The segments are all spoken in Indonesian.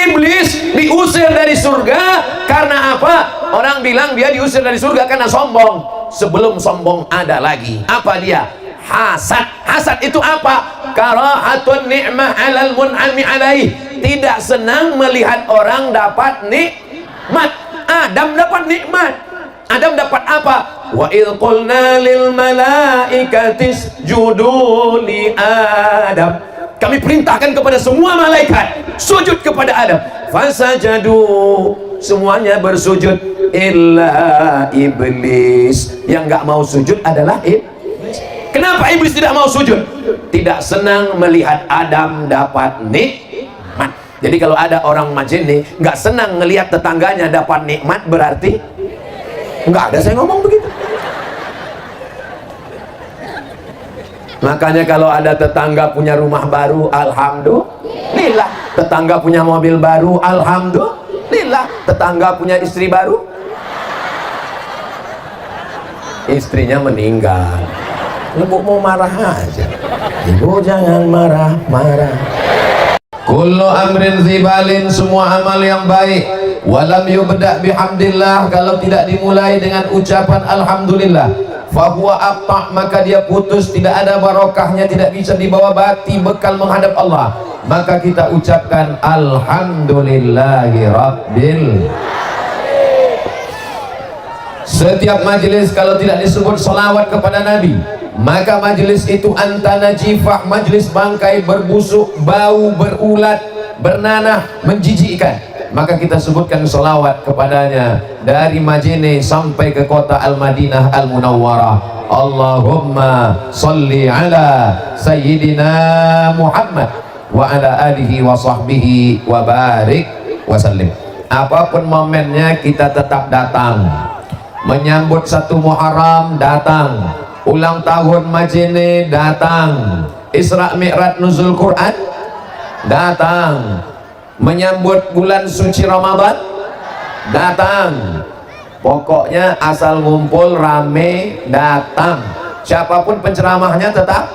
Iblis diusir dari surga karena apa? Orang bilang dia diusir dari surga karena sombong. Sebelum sombong ada lagi. Apa dia? Hasad. Hasad itu apa? Karahatun ni'mah 'alal mun'ami 'alaih. Tidak senang melihat orang dapat nikmat. Adam dapat nikmat. Adam dapat apa? Wa idh qulna lil malaikati isjudu li Adam. Kami perintahkan kepada semua malaikat sujud kepada Adam. Fasajadu, semuanya bersujud, illa iblis. Yang nggak mau sujud adalah iblis. Kenapa iblis tidak mau sujud? Tidak senang melihat Adam dapat nikmat. Jadi kalau ada orang majene nggak senang melihat tetangganya dapat nikmat, berarti nggak ada saya ngomong begitu. Makanya kalau ada tetangga punya rumah baru, alhamdulillah. Tetangga punya mobil baru, alhamdulillah. Tetangga punya istri baru, istrinya meninggal. Ibu mau marah aja. Ibu jangan marah-marah. Kullu amrin zibalin, semua amal yang baik, walam yubda bihamdillah, kalau tidak dimulai dengan ucapan alhamdulillah, fahuwa aqta', maka dia putus, tidak ada barokahnya, tidak bisa dibawa bati bekal menghadap Allah. Maka kita ucapkan alhamdulillahi rabbil. Setiap majelis kalau tidak disebut salawat kepada Nabi, maka majelis itu antana jifah, majelis bangkai, berbusuk, bau, berulat, bernanah, menjijikkan. Maka kita sebutkan salawat kepadanya dari Majene sampai ke kota Al-Madinah Al-Munawwarah. Allahumma salli ala Sayyidina Muhammad wa ala alihi wa sahbihi wa barik wa sallim. Apapun momennya kita tetap datang. Menyambut 1 Muharram datang, ulang tahun Majene datang, Isra Mi'raj Nuzul Quran datang, menyambut bulan suci Ramadan datang. Pokoknya asal ngumpul rame datang. Siapapun penceramahnya tetap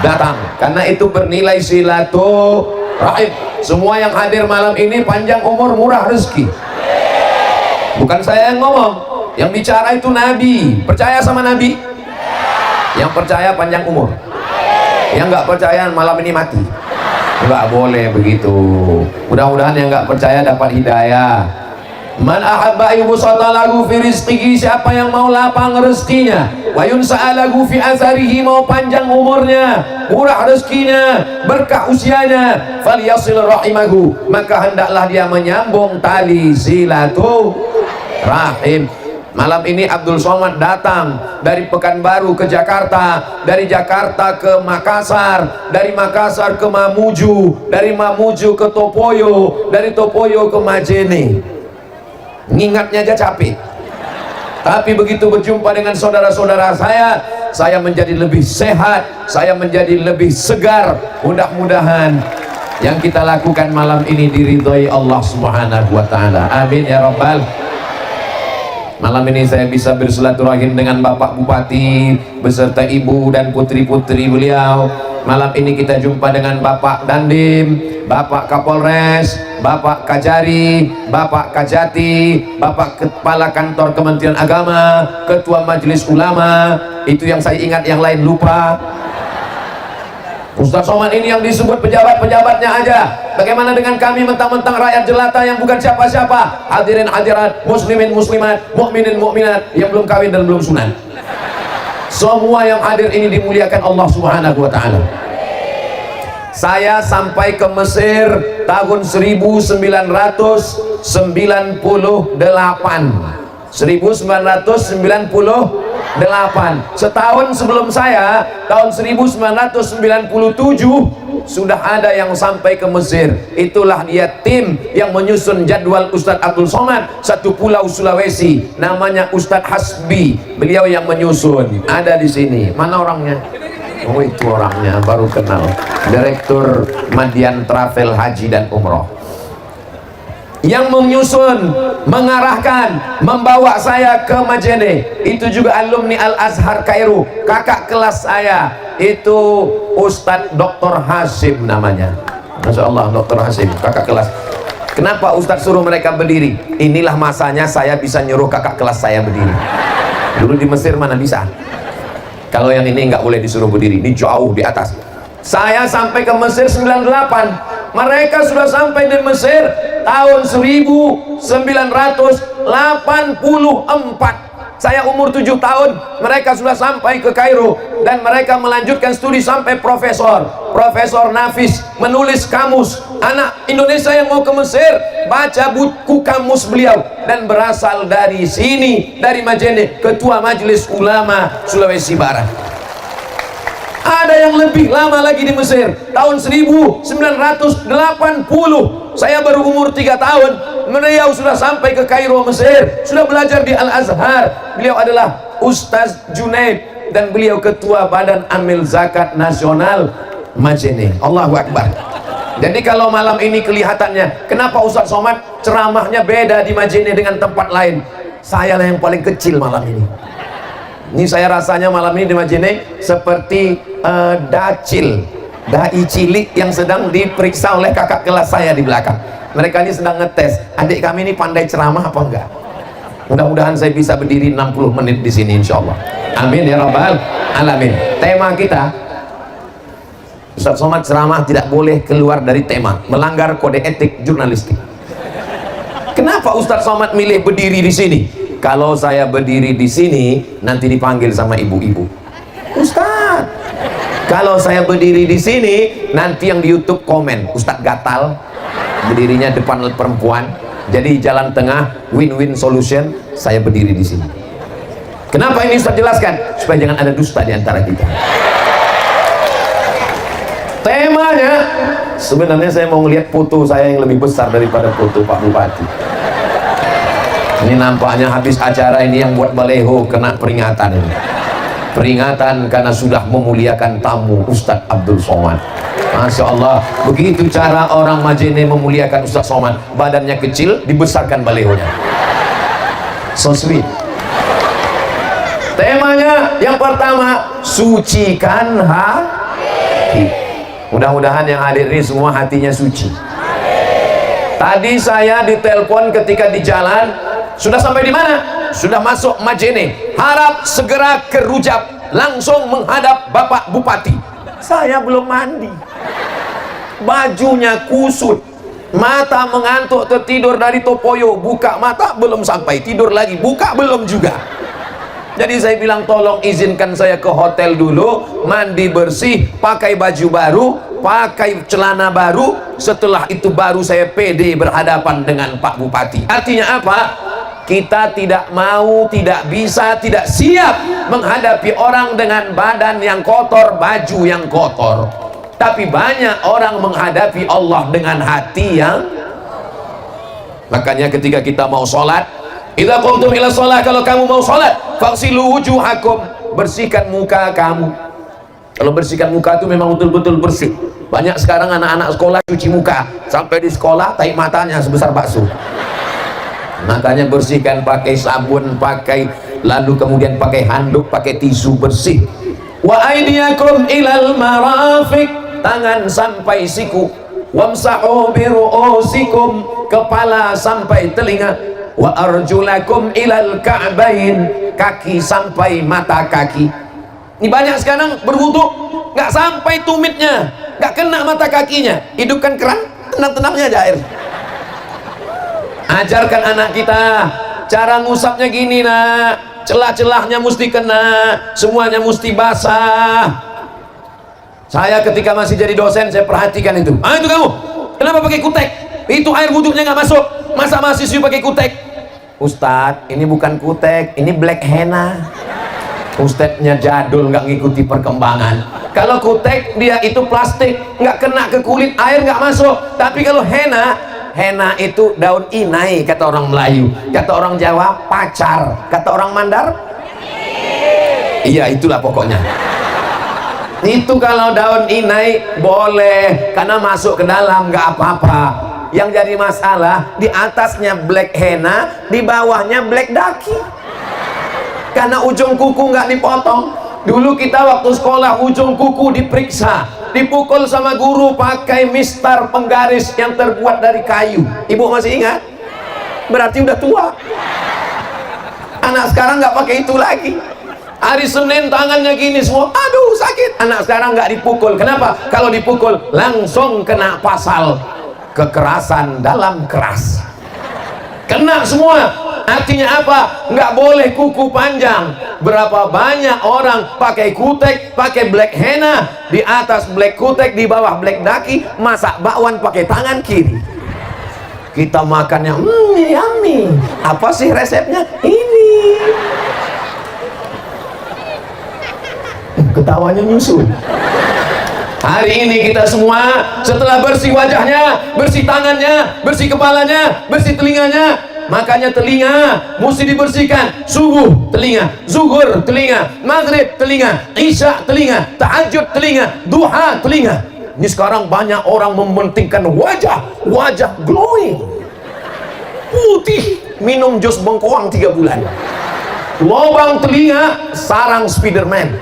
datang, karena itu bernilai silaturahim. Semua yang hadir malam ini panjang umur, murah rezeki. Bukan saya yang ngomong, yang bicara itu Nabi. Percaya sama Nabi? Yang percaya panjang umur, yang nggak percaya malam ini mati. Nggak boleh begitu. Mudah-mudahan yang nggak percaya dapat hidayah. Man ahabba yubsata lahu fi rizqihi, siapa yang mau lapang rezekinya, wa yunsa'a lahu fi atharihi, mau panjang umurnya, murah rezekinya, berkah usianya, falyasil rahimahu, maka hendaklah dia menyambung tali silaturahim. Malam ini Abdul Somad datang dari Pekanbaru ke Jakarta, dari Jakarta ke Makassar, dari Makassar ke Mamuju, dari Mamuju ke Topoyo, dari Topoyo ke Majene. Ngingatnya aja capek. Tapi begitu berjumpa dengan saudara-saudara saya menjadi lebih sehat, saya menjadi lebih segar. Mudah-mudahan yang kita lakukan malam ini diridhoi Allah Subhanahu wa taala. Amin ya rabbal. Malam ini saya bisa bersilaturahim dengan Bapak Bupati beserta ibu dan putri-putri beliau. Malam ini kita jumpa dengan Bapak Dandim, Bapak Kapolres, Bapak Kajari, Bapak Kajati, Bapak Kepala Kantor Kementerian Agama, Ketua Majelis Ulama. Itu yang saya ingat, yang lain lupa. Ustaz Somad ini yang disebut pejabat-pejabatnya aja. Bagaimana dengan kami mentang-mentang rakyat jelata yang bukan siapa-siapa? Hadirin hadirat, muslimin muslimat, mukminin mukminat yang belum kawin dan belum sunat. Semua yang hadir ini dimuliakan Allah Subhanahu wa taala. Saya sampai ke Mesir tahun 1998. 1998. Setahun sebelum saya, tahun 1997 sudah ada yang sampai ke Mesir. Itulah dia tim yang menyusun jadwal Ustadz Abdul Somad, satu pulau Sulawesi, namanya Ustadz Hasbi. Beliau yang menyusun. Ada di sini. Mana orangnya? Oh, itu orangnya, baru kenal. Direktur Madian Travel Haji dan Umroh. Yang menyusun, mengarahkan, membawa saya ke Majene. Itu juga alumni Al-Azhar Kairo. Kakak kelas saya itu Ustadz Dr. Hasim namanya. Masya Allah, Dr. Hasim, kakak kelas. Kenapa Ustadz suruh mereka berdiri? Inilah masanya saya bisa nyuruh kakak kelas saya berdiri. Dulu di Mesir mana bisa. Kalau yang ini nggak boleh disuruh berdiri, ini jauh di atas. Saya sampai ke Mesir 98, mereka sudah sampai di Mesir tahun 1984. Saya umur 7 tahun, mereka sudah sampai ke Kairo, dan mereka melanjutkan studi sampai Profesor Nafis menulis kamus. Anak Indonesia yang mau ke Mesir baca buku kamus beliau, dan berasal dari sini, dari Majene, Ketua Majelis Ulama Sulawesi Barat. Ada yang lebih lama lagi di Mesir, tahun 1980. Saya baru umur 3 tahun, beliau sudah sampai ke Kairo, Mesir, sudah belajar di Al-Azhar. Beliau adalah Ustaz Junaid, dan beliau ketua Badan Amil Zakat Nasional Majene. Allahu Akbar. Jadi kalau malam ini kelihatannya, kenapa Ustaz Somad ceramahnya beda di Majene dengan tempat lain? Saya lah yang paling kecil malam ini. Ini saya rasanya malam ini di Majene seperti dacil, dai cilik yang sedang diperiksa oleh kakak kelas saya di belakang. Mereka ini sedang ngetes, adik kami ini pandai ceramah apa enggak. Mudah-mudahan saya bisa berdiri 60 menit di sini insya Allah. Amin ya rabbal alamin. Tema kita, Ustaz Somad ceramah tidak boleh keluar dari tema, melanggar kode etik jurnalistik. Kenapa Ustaz Somad milih berdiri di sini? Kalau saya berdiri di sini nanti dipanggil sama ibu-ibu, Ustaz. Kalau saya berdiri di sini nanti yang di YouTube komen, Ustaz gatal, berdirinya depan perempuan. Jadi jalan tengah, win-win solution, saya berdiri di sini. Kenapa ini Ustaz jelaskan? Supaya jangan ada dusta di antara kita. Temanya, sebenarnya saya mau ngelihat foto saya yang lebih besar daripada foto Pak Bupati. Ini nampaknya habis acara ini yang buat baleho kena peringatan ini. Peringatan karena sudah memuliakan tamu Ustadz Abdul Somad. Masya Allah, begitu cara orang Majene memuliakan Ustadz Somad. Badannya kecil, dibesarkan balehonya. So sweet. Temanya yang pertama, sucikan hati. Mudah-mudahan yang hadir ini semua hatinya suci. Tadi saya ditelepon ketika di jalan. Sudah sampai di mana? Sudah masuk Majene. Harap segera ke Rujab, langsung menghadap Bapak Bupati. Saya belum mandi, bajunya kusut, mata mengantuk tertidur dari Topoyo. Buka mata belum sampai, tidur lagi, buka belum juga. Jadi saya bilang tolong izinkan saya ke hotel dulu, mandi bersih, pakai baju baru, pakai celana baru. Setelah itu baru saya pede berhadapan dengan Pak Bupati. Artinya apa? Kita tidak mau, tidak bisa, tidak siap menghadapi orang dengan badan yang kotor, baju yang kotor. Tapi banyak orang menghadapi Allah dengan hati yang, makanya ketika kita mau sholat, idza qumtum ila sholat, kalau kamu mau sholat, faghsilu wujuhakum, bersihkan muka kamu. Kalau bersihkan muka itu memang betul-betul bersih. Banyak sekarang anak-anak sekolah cuci muka, sampai di sekolah tarik matanya sebesar bakso. Makanya bersihkan pakai sabun, pakai, lalu kemudian pakai handuk, pakai tisu bersih. Wa aydiyakum ilal marafiq, tangan sampai siku. Wamsahu bi ru'usikum, kepala sampai telinga. Wa arjulakum ilal ka'bain, kaki sampai mata kaki. Ini banyak sekarang berwudu nggak sampai tumitnya, nggak kena mata kakinya. Hidupkan keran, tenang-tenangnya aja air. Ajarkan anak kita cara ngusapnya gini nak, celah-celahnya mesti kena, semuanya mesti basah. Saya ketika masih jadi dosen saya perhatikan itu. Ah itu kamu, kenapa pakai kutek? Itu air wudhunya nggak masuk. Masa mahasiswa pakai kutek? Ustadz, ini bukan kutek, ini black henna. Ustadznya jadul, nggak ngikuti perkembangan. Kalau kutek dia itu plastik, nggak kena ke kulit, air nggak masuk. Tapi kalau henna, henna itu daun inai kata orang Melayu, kata orang Jawa pacar, kata orang Mandar iya itulah pokoknya. Itu kalau daun inai boleh karena masuk ke dalam nggak apa-apa. Yang jadi masalah di atasnya black henna, di bawahnya black daki karena ujung kuku nggak dipotong. Dulu kita waktu sekolah ujung kuku diperiksa, dipukul sama guru pakai mistar penggaris yang terbuat dari kayu. Ibu masih ingat? Berarti udah tua. Anak sekarang nggak pakai itu lagi. Hari Senin tangannya gini semua, aduh sakit. Anak sekarang nggak dipukul. Kenapa? Kalau dipukul langsung kena pasal kekerasan dalam keras. Kena semua. Artinya apa? Nggak boleh kuku panjang. Berapa banyak orang pakai kutek, pakai black henna, di atas black kutek, di bawah black daki, masak bakwan pakai tangan kiri. Kita makannya yummy. Apa sih resepnya? Ini. Ketawanya nyusul. Hari ini kita semua setelah bersih wajahnya, bersih tangannya, bersih kepalanya, bersih telinganya. Makanya telinga mesti dibersihkan. Subuh telinga, zuhur telinga, maghrib telinga, isya telinga, tahajud telinga, duha telinga. Ini sekarang banyak orang mementingkan wajah glowing, putih, minum jus bengkoang 3 bulan. Lobang telinga sarang Spiderman.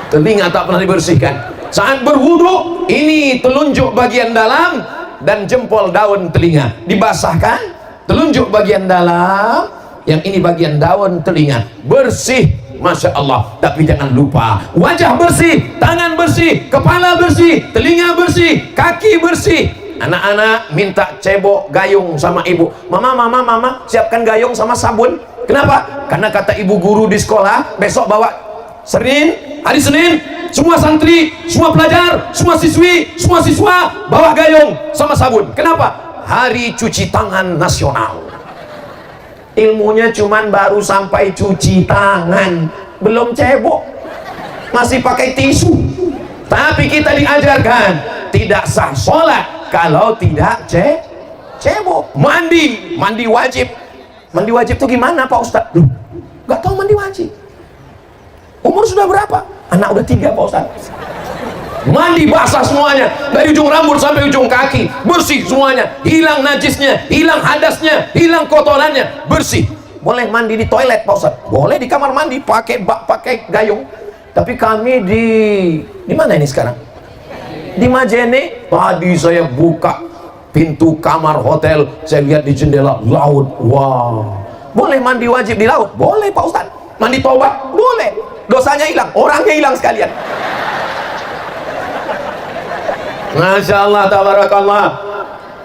Telinga tak pernah dibersihkan. Saat berwudu, ini telunjuk bagian dalam dan jempol daun telinga dibasahkan. Telunjuk bagian dalam, yang ini bagian daun telinga bersih, masya Allah. Tapi jangan lupa wajah bersih, tangan bersih, kepala bersih, telinga bersih, kaki bersih. Anak-anak minta cebok gayung sama ibu. Mama, siapkan gayung sama sabun. Kenapa? Karena kata ibu guru di sekolah, besok bawa hari Senin, semua santri, semua pelajar, semua siswi, semua siswa bawa gayung sama sabun. Kenapa? Hari cuci tangan nasional. Ilmunya cuman baru sampai cuci tangan, belum cebok, masih pakai tisu. Tapi kita diajarkan tidak sah sholat kalau tidak cebok. Mandi wajib. Mandi wajib itu gimana Pak Ustadz? Gak tahu mandi wajib. Umur sudah berapa? Anak udah 3 Pak Ustadz. Mandi basah semuanya, dari ujung rambut sampai ujung kaki, bersih semuanya, hilang najisnya, hilang hadasnya, hilang kotorannya, bersih. Boleh mandi di toilet Pak Ustadz? Boleh di kamar mandi pakai gayung. Tapi kami di mana ini sekarang? Di Majene. Tadi saya buka pintu kamar hotel, saya lihat di jendela laut. Wow. Boleh mandi wajib di laut? Boleh Pak Ustadz. Mandi tobat? Boleh. Dosanya hilang, orangnya hilang sekalian. Masya Allah, tabarakallah.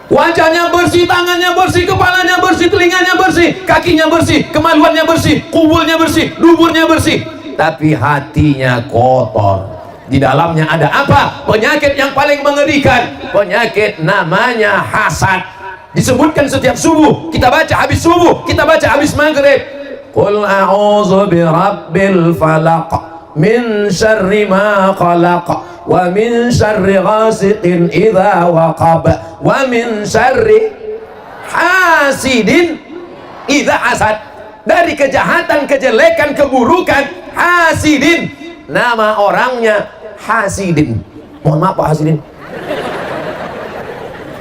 Wajahnya bersih, tangannya bersih, kepalanya bersih, telinganya bersih, kakinya bersih, kemaluannya bersih, kubulnya bersih, duburnya bersih. Tapi hatinya kotor. Di dalamnya ada apa? Penyakit yang paling mengerikan. Penyakit namanya hasad. Disebutkan setiap subuh. Kita baca habis subuh, kita baca habis maghrib. Qul a'udzu birabbil falaq min syarri ma khalaq wa min syarri ghasiqin idza waqab wa min syarri hasidin idza hasad. Dari kejahatan, kejelekan, keburukan hasidin. Nama orangnya Hasidin. Mohon maaf Pak Hasidin,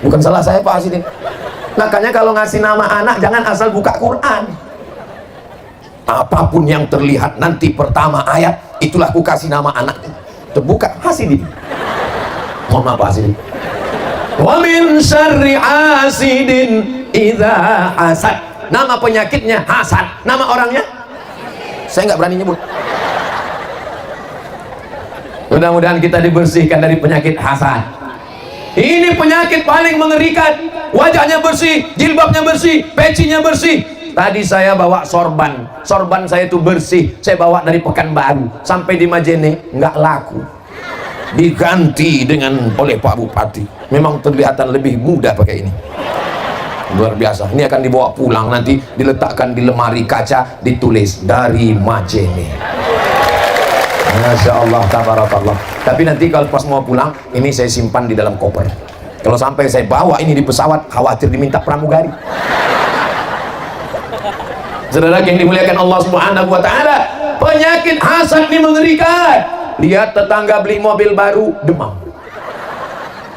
bukan salah saya Pak Hasidin. Makanya kalau ngasih nama anak jangan asal buka Quran. Apapun yang terlihat nanti pertama ayat, itulah ku kasih nama anak. Terbuka Hasidin. Mohon maaf Pak Hasidin. Wa min syarri hasidin idza hasad. Nama penyakitnya hasad. Nama orangnya saya nggak berani nyebut. Mudah-mudahan kita dibersihkan dari penyakit hasad. Ini penyakit paling mengerikan. Wajahnya bersih, jilbabnya bersih, pecinya bersih. Tadi saya bawa sorban saya itu bersih, saya bawa dari Pekanbaru sampai di Majene, nggak laku. Diganti oleh Pak Bupati. Memang terlihatan lebih mudah pakai ini. Luar biasa. Ini akan dibawa pulang, nanti diletakkan di lemari kaca, ditulis dari Majene. Masya Allah, tabarakallah. Tapi nanti kalau pas mau pulang, ini saya simpan di dalam koper. Kalau sampai saya bawa ini di pesawat, khawatir diminta pramugari. Saudara yang dimuliakan Allah Subhanahu wa taala, penyakit hasad ini mengerikan. Lihat tetangga beli mobil baru, demam.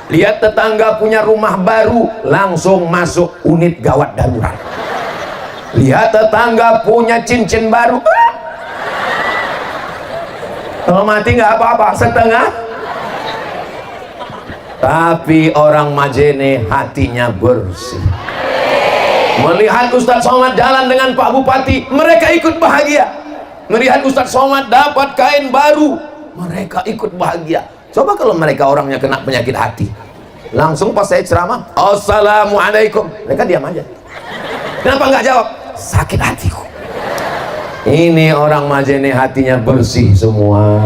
Lihat tetangga punya rumah baru, langsung masuk unit gawat darurat. Lihat tetangga punya cincin baru, kalau mati nggak apa-apa, setengah Tapi orang Majene hatinya bersih. Melihat Ustadz Somad jalan dengan Pak Bupati, mereka ikut bahagia. Melihat Ustadz Somad dapat kain baru, mereka ikut bahagia. Coba kalau mereka orangnya kena penyakit hati, langsung pas saya ceramah, assalamualaikum, mereka diam aja. Kenapa nggak jawab? Sakit hatiku. Ini orang Majene hatinya bersih semua.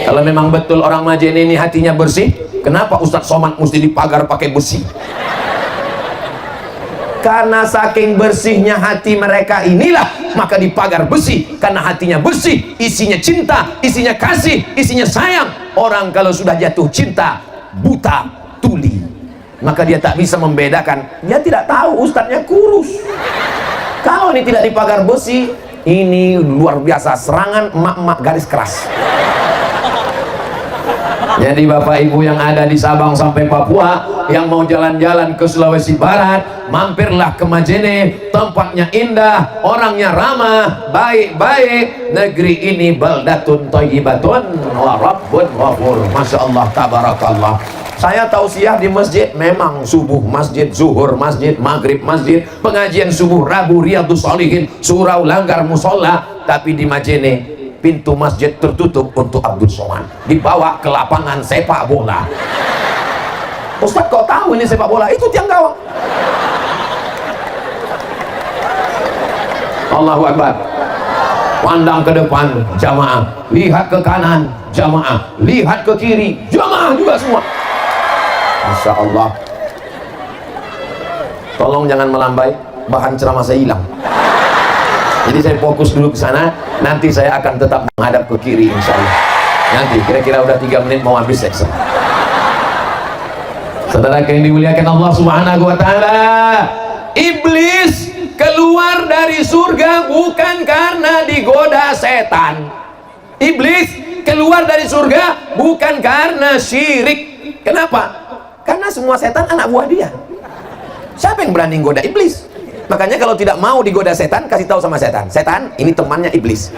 Kalau memang betul orang Majene ini hatinya bersih, kenapa Ustadz Somad mesti dipagar pakai besi? Karena saking bersihnya hati mereka inilah, maka dipagar besi. Karena hatinya bersih, isinya cinta, isinya kasih, isinya sayang. Orang kalau sudah jatuh cinta, buta, tuli, maka dia tak bisa membedakan. Dia tidak tahu ustadznya kurus. Kalau ini tidak dipagar besi, ini luar biasa serangan emak-emak garis keras. Jadi Bapak Ibu yang ada di Sabang sampai Papua, yang mau jalan-jalan ke Sulawesi Barat, mampirlah ke Majene. Tempatnya indah, orangnya ramah, baik-baik. Negeri ini baldatun thayyibatun wa rabbun ghafur. Masya Allah, tabarakallah. Saya tausiah di masjid, memang subuh masjid, zuhur masjid, maghrib masjid, pengajian subuh, Rabu Riyadhus Shalihin, surau langgar musola. Tapi di Majene pintu masjid tertutup untuk Abdul Somad, dibawa ke lapangan sepak bola. Ustadz kok tahu ini sepak bola? Itu tiang gawang. Allahu Akbar. Pandang ke depan, jamaah. Lihat ke kanan, jamaah. Lihat ke kiri, jamaah juga semua. Masya Allah. Tolong jangan melambai, bahan ceramah saya hilang. Jadi saya fokus dulu ke sana, nanti saya akan tetap menghadap ke kiri insya Allah. Nanti kira-kira udah 3 menit mau habis section. Saudara yang dimuliakan Allah Subhanahu wa taala, iblis keluar dari surga bukan karena digoda setan. Iblis keluar dari surga bukan karena syirik. Kenapa? Karena semua setan anak buah dia. Siapa yang berani goda iblis? Makanya kalau tidak mau digoda setan, kasih tahu sama setan, setan ini temannya iblis.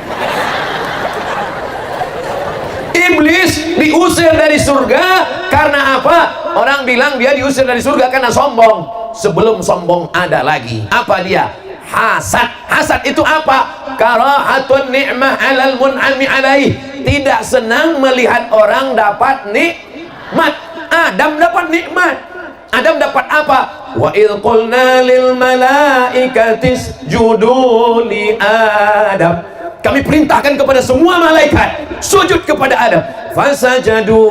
Iblis diusir dari surga karena apa? Orang bilang dia diusir dari surga karena sombong. Sebelum sombong ada lagi. Apa dia? Hasad. Hasad itu apa? Karahatun ni'mah alal mun'ami alaih. Tidak senang melihat orang dapat nikmat. Adam dapat nikmat. Adam dapat apa? Wa idh qulna lil malaikati isjudu li Adam. Kami perintahkan kepada semua malaikat sujud kepada Adam. Fasajadu,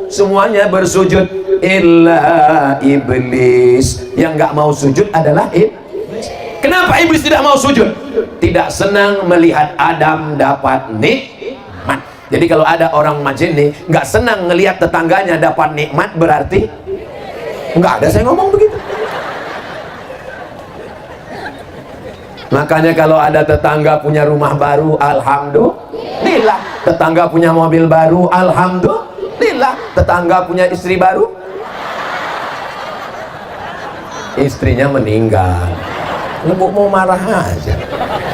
semuanya bersujud illa iblis. Yang nggak mau sujud adalah iblis. Kenapa iblis tidak mau sujud? Tidak senang melihat Adam dapat nikmat. Jadi kalau ada orang Majene nggak senang melihat tetangganya dapat nikmat, berarti nggak ada saya ngomong begitu. Makanya kalau ada tetangga punya rumah baru, alhamdulillah. Tetangga punya mobil baru, alhamdulillah. Tetangga punya istri baru, istrinya meninggal. Ibu mau marah aja.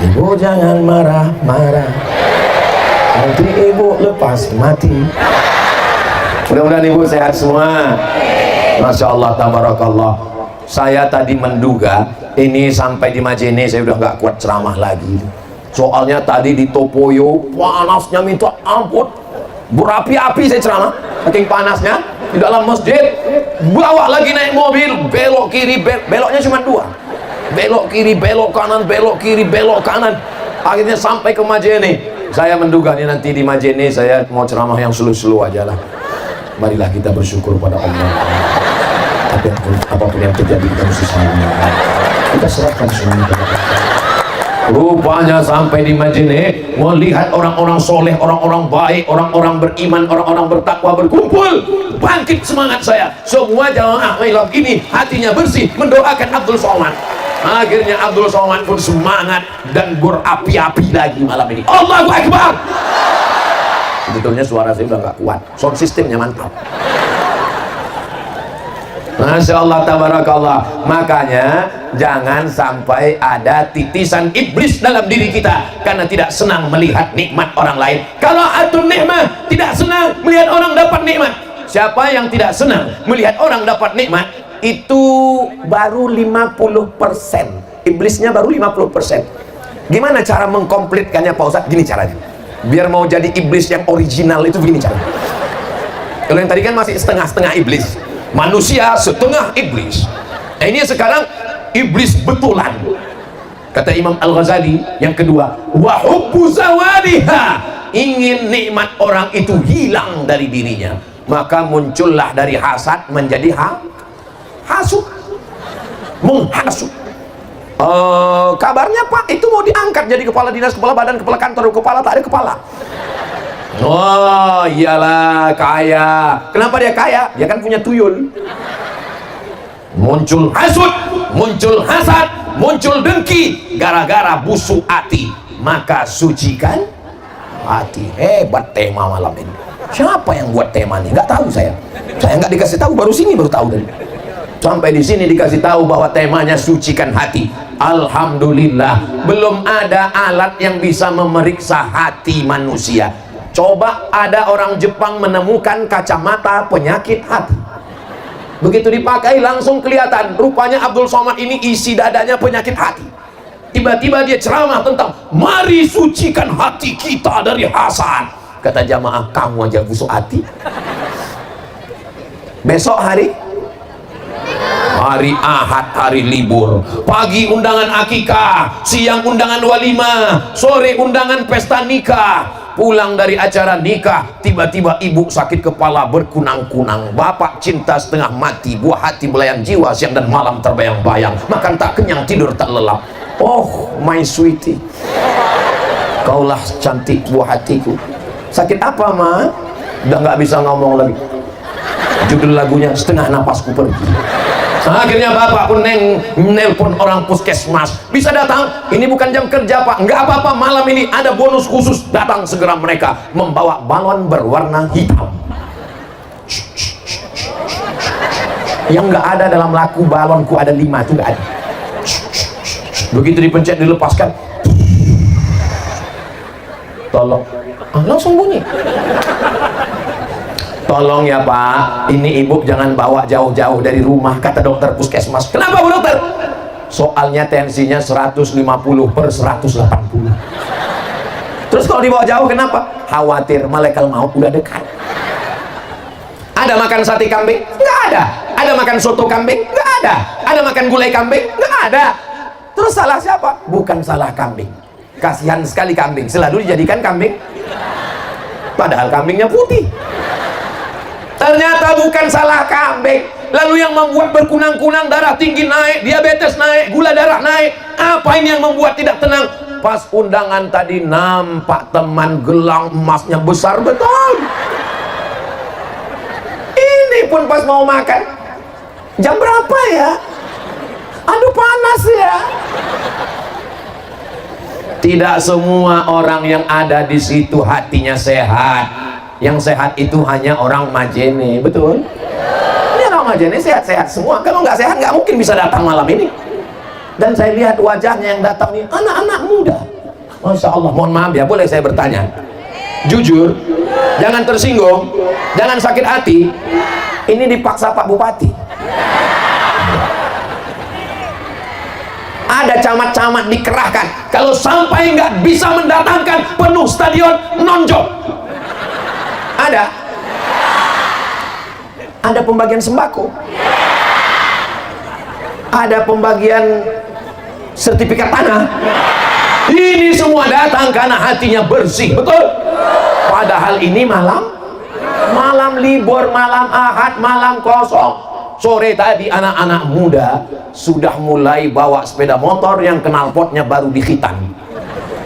Ibu jangan marah-marah, nanti ibu lepas mati. Mudah-mudahan ibu sehat semua. Masya Allah, tabarakallah. Saya tadi menduga ini sampai di Majene saya udah nggak kuat ceramah lagi. Soalnya tadi di Topoyo panasnya minta ampun, berapi-api saya ceramah, saking panasnya. Di dalam masjid, bawa lagi naik mobil, belok kiri, beloknya cuma 2, belok kiri, belok kanan, belok kiri, belok kanan. Akhirnya sampai ke Majene. Saya menduga nih nanti di Majene saya mau ceramah yang slow-slow aja lah. Marilah kita bersyukur pada Allah. Apapun yang terjadi kita mesti sabar. Kita serahkan semuanya kepada Allah. Rupanya sampai di Majene, melihat orang-orang soleh, orang-orang baik, orang-orang beriman, orang-orang bertakwa berkumpul. Bangkit semangat saya. Semua jamaah Mailab ini hatinya bersih mendoakan Abdul Somad. Akhirnya Abdul Somad pun semangat dan berapi-api lagi malam ini. Allahu Akbar. Sebetulnya suara saya udah nggak kuat, sound systemnya mantap. Masya Allah, tabarakallah. Makanya jangan sampai ada titisan iblis dalam diri kita karena tidak senang melihat nikmat orang lain. Kalau atun nikmat tidak senang melihat orang dapat nikmat, Siapa yang tidak senang melihat orang dapat nikmat, itu baru 50%. Iblisnya baru 50%. Gimana cara mengkomplitkannya Pak Ustadz? Gini caranya, biar mau jadi iblis yang original itu begini caranya. Kalau yang tadi kan masih setengah-setengah iblis, manusia setengah iblis. Nah ini sekarang iblis betulan. Kata Imam Al-Ghazali yang kedua, wa hubbu zawaliha, ingin nikmat orang itu hilang dari dirinya, maka muncullah dari hasad menjadi hasud, menghasut. Kabarnya Pak itu mau diangkat jadi kepala dinas, kepala badan, kepala kantor, kepala tak ada kepala. Oh iyalah kaya. Kenapa dia kaya? Dia kan punya tuyul. Muncul hasud, muncul hasad, muncul dengki, gara-gara busuk hati. Maka sucikan hati. Hebat tema malam ini. Siapa yang buat tema ini? Nggak tahu saya. Saya nggak dikasih tahu, baru sini baru tahu tadi. Sampai di sini dikasih tahu bahwa temanya sucikan hati. Alhamdulillah, belum ada alat yang bisa memeriksa hati manusia. Coba ada orang Jepang menemukan kacamata penyakit hati. Begitu dipakai langsung kelihatan, rupanya Abdul Somad ini isi dadanya penyakit hati. Tiba-tiba dia ceramah tentang mari sucikan hati kita dari hasad. Kata jamaah, kamu aja busuk hati. Besok hari Ahad, hari libur. Pagi undangan akikah, siang undangan walimah, sore undangan pesta nikah. Pulang dari acara nikah, tiba-tiba ibu sakit kepala berkunang-kunang, bapak cinta setengah mati, buah hati belayan jiwa, siang dan malam terbayang-bayang, makan tak kenyang, tidur tak lelap. Oh my sweetie, kaulah cantik buah hatiku. Sakit apa ma? Udah nggak bisa ngomong lagi. Judul lagunya setengah napasku pergi. Akhirnya bapak pun nelpon orang puskesmas, bisa datang, ini bukan jam kerja Pak. Enggak apa-apa, malam ini ada bonus khusus. Datang segera mereka membawa balon berwarna hitam. Yang enggak ada dalam laku balonku ada 5, itu enggak ada. Begitu dipencet dilepaskan, tolong, langsung bunyi. Tolong ya Pak, ini ibu jangan bawa jauh-jauh dari rumah, kata dokter puskesmas. Kenapa Bu Dokter? Soalnya tensinya 150/180. Terus kalau dibawa jauh kenapa? Khawatir malaikat maut udah dekat. Ada makan sate kambing? Nggak ada. Ada makan soto kambing? Nggak ada. Ada makan gulai kambing? Nggak ada. Terus salah siapa? Bukan salah kambing. Kasihan sekali kambing, selalu dijadikan kambing padahal kambingnya putih. Ternyata bukan salah kambing. Lalu yang membuat berkunang-kunang, darah tinggi naik, diabetes naik, gula darah naik. Apa ini yang membuat tidak tenang? Pas undangan tadi nampak teman gelang emasnya besar betul. Ini pun pas mau makan, jam berapa ya? Aduh panas ya. Tidak semua orang yang ada di situ hatinya sehat. Yang sehat itu hanya orang Majene, betul? Ini orang Majene sehat-sehat semua. Kalau nggak sehat nggak mungkin bisa datang malam ini. Dan saya lihat wajahnya yang datang ini anak-anak muda. Masya Allah. Mohon maaf ya, boleh saya bertanya? Jujur, jangan tersinggung, jangan sakit hati. Ini dipaksa Pak Bupati. Ada camat-camat dikerahkan. Kalau sampai nggak bisa mendatangkan penuh stadion, non-job. Ada pembagian sembako, ada pembagian sertifikat tanah. Ini semua datang karena hatinya bersih, betul? Padahal ini malam libur, malam Ahad, malam kosong. Sore tadi anak-anak muda sudah mulai bawa sepeda motor yang knalpotnya baru dikhitan.